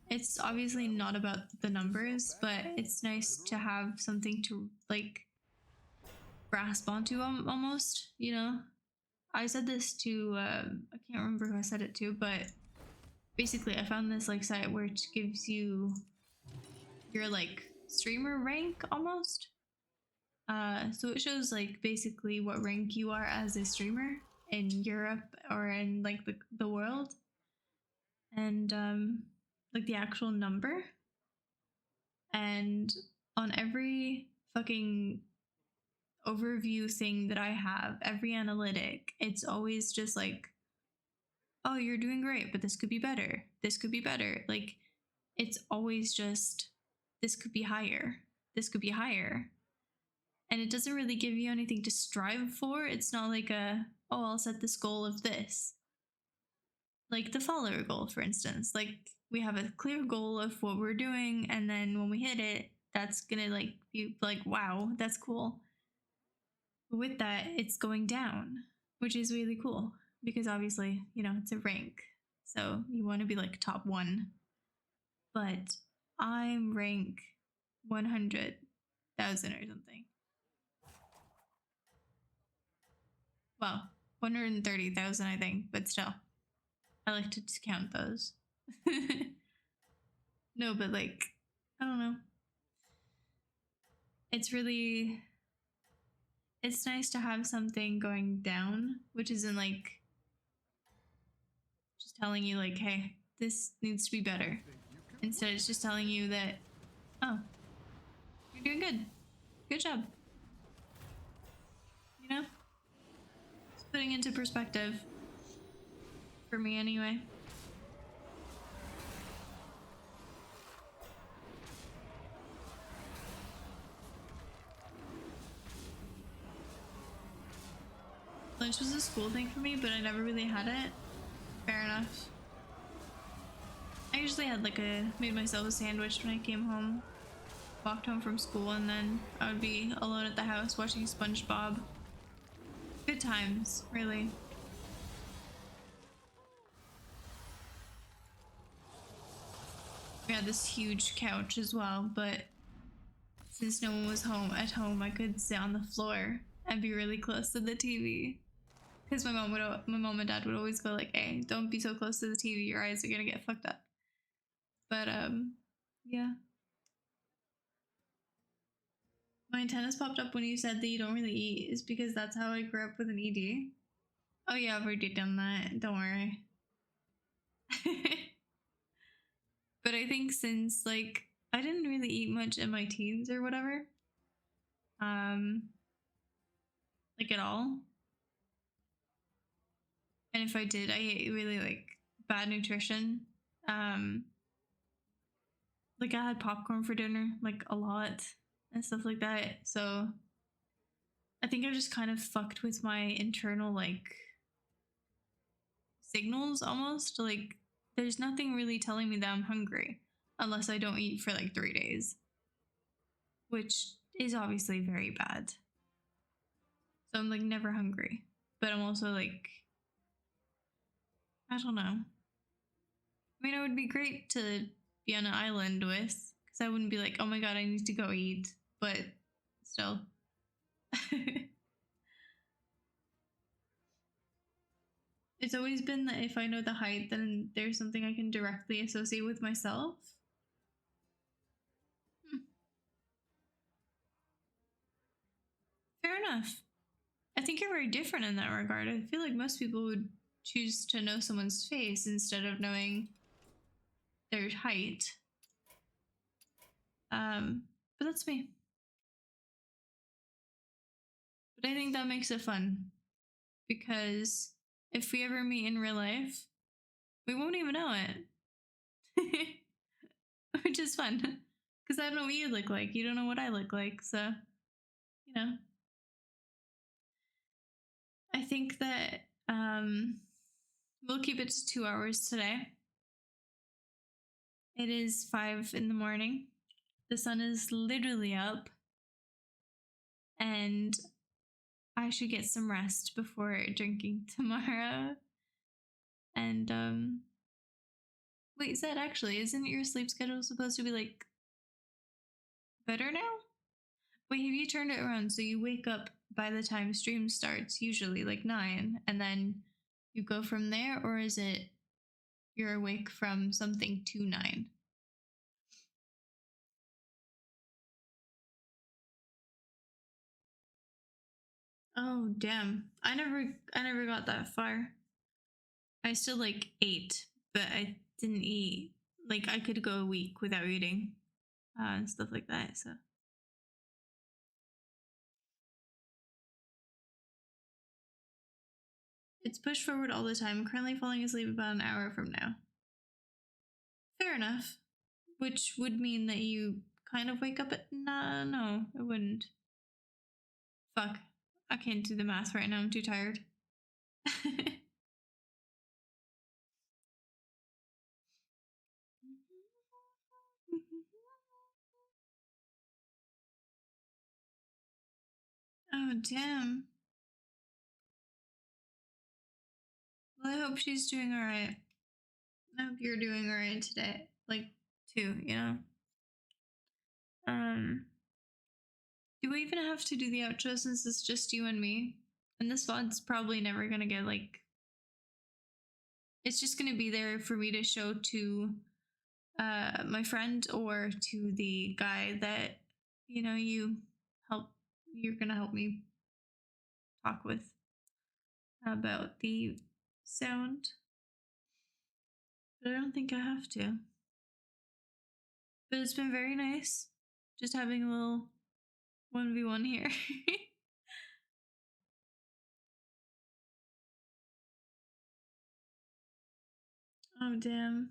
it's obviously not about the numbers, but it's nice to have something to like grasp onto almost, you know. I said this to I can't remember who I said it to, but basically I found this like site where it gives you your like streamer rank almost. So it shows like basically what rank you are as a streamer in Europe or in like the world, and like the actual number. And on every fucking overview thing that I have, every analytic, it's always just like, oh, you're doing great, but this could be better. This could be better. Like, it's always just, this could be higher. This could be higher. And it doesn't really give you anything to strive for. It's not like a, oh, I'll set this goal of this. Like the follower goal, for instance. Like, we have a clear goal of what we're doing, and then when we hit it, that's gonna like be like, wow, that's cool. But with that, it's going down, which is really cool because obviously, you know, it's a rank. So you want to be like top 1. But I'm rank 100,000 or something. Well, 130,000, I think, but still, I like to discount those. No, but like, I don't know. It's really, it's nice to have something going down, which isn't like just telling you like, hey, this needs to be better. Instead, it's just telling you that, oh, you're doing good. Good job. You know? It's putting into perspective. For me, anyway. Lunch was a school thing for me, but I never really had it. Fair enough. I usually had like made myself a sandwich when I came home, walked home from school, and then I would be alone at the house watching SpongeBob. Good times, really. We had this huge couch as well, but since no one was at home, I could sit on the floor and be really close to the TV. Because my mom and dad would always go like, "Hey, don't be so close to the TV. Your eyes are gonna get fucked up." But yeah. My antennas popped up when you said that you don't really eat. Is because that's how I grew up with an ED. Oh yeah, I've already done that. Don't worry. But I think since like I didn't really eat much in my teens or whatever, like at all. And if I did, I ate really like bad nutrition. Like I had popcorn for dinner, like a lot and stuff like that. So I think I just kind of fucked with my internal like signals almost. Like there's nothing really telling me that I'm hungry unless I don't eat for like 3 days, which is obviously very bad. So I'm like never hungry, but I'm also like, I don't know. I mean, it would be great to be on an island with, because I wouldn't be like, oh my god, I need to go eat, but still. It's always been that if I know the height, then there's something I can directly associate with myself. Fair enough. I think you're very different in that regard. I feel like most people would choose to know someone's face instead of knowing their height. But that's me. But I think that makes it fun because if we ever meet in real life, we won't even know it, which is fun because I don't know what you look like. You don't know what I look like, so you know. I think that we'll keep it to 2 hours today. It is 5 in the morning. The sun is literally up, and I should get some rest before drinking tomorrow. And wait, Zed, actually, isn't your sleep schedule supposed to be like better now? Wait, have you turned it around so you wake up by the time stream starts, usually like 9, and then you go from there, or is it you're awake from something to 9? Oh damn. I never got that far. I still like ate, but I didn't eat. Like I could go a week without eating, and stuff like that. So it's pushed forward all the time. Currently falling asleep about an hour from now. Fair enough. Which would mean that you kind of wake up at no, it wouldn't. Fuck. I can't do the math right now. I'm too tired. Oh damn. Well, I hope she's doing alright. I hope you're doing alright today. Like, too, you know? Do we even have to do the outro since it's just you and me? And this VOD's probably never gonna get like. It's just gonna be there for me to show to my friend or to the guy that you're gonna help me talk with about the sound. But I don't think I have to. But it's been very nice just having a little 1v1 here. Oh damn.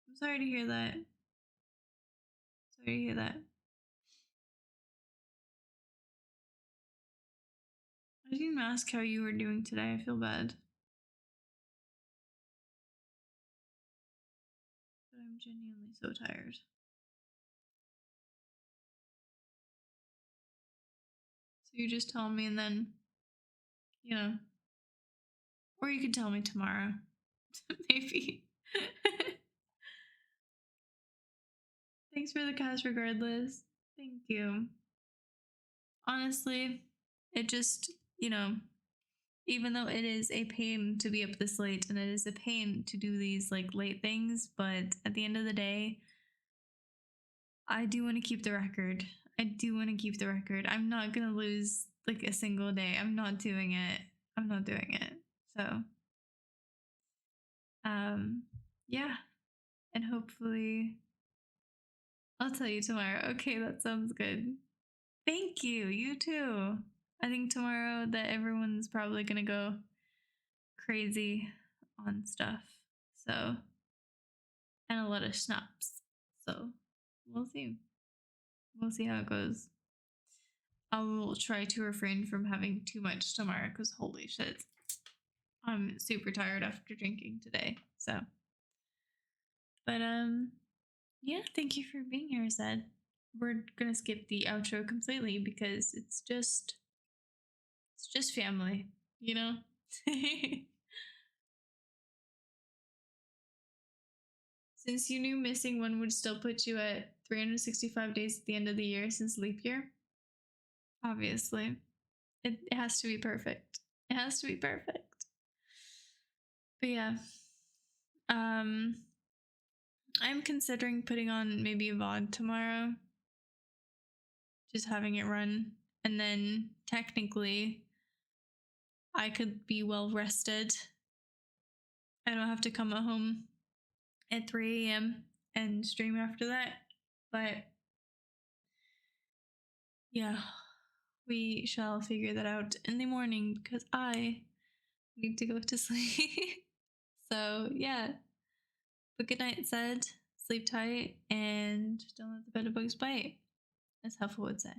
I'm sorry to hear that. Sorry to hear that. I didn't even ask how you were doing today. I feel bad. But I'm genuinely so tired. So you just tell me and then, or you could tell me tomorrow. Maybe. Thanks for the cast regardless. Thank you. Honestly, it just, Even though it is a pain to be up this late and it is a pain to do these like late things, but at the end of the day, I do want to keep the record. I do want to keep the record. I'm not going to lose like a single day. I'm not doing it. I'm not doing it. So, yeah. And hopefully I'll tell you tomorrow. Okay, that sounds good. Thank you. You too. I think tomorrow that everyone's probably going to go crazy on stuff. So, and a lot of snaps. So, we'll see. We'll see how it goes. I will try to refrain from having too much tomorrow because holy shit. I'm super tired after drinking today. So, but yeah, thank you for being here, Zed. We're gonna skip the outro completely because it's just family, you know? Since you knew missing one would still put you at 365 days at the end of the year since leap year, obviously. It has to be perfect. It has to be perfect. But yeah. I'm considering putting on maybe a VOD tomorrow. Just having it run. And then technically I could be well rested. I don't have to come home at 3 a.m. and stream after that. But yeah, we shall figure that out in the morning because I need to go to sleep. So yeah. But good night, Zed. Sleep tight and don't let the bed bugs bite, as Huffle would say.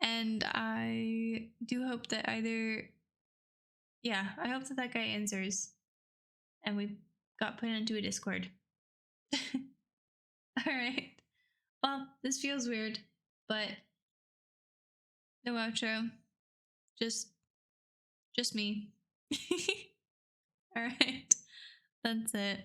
And I do hope that I hope that that guy answers and we got put into a Discord. All right. Well, this feels weird, but no outro. Just me. All right. That's it.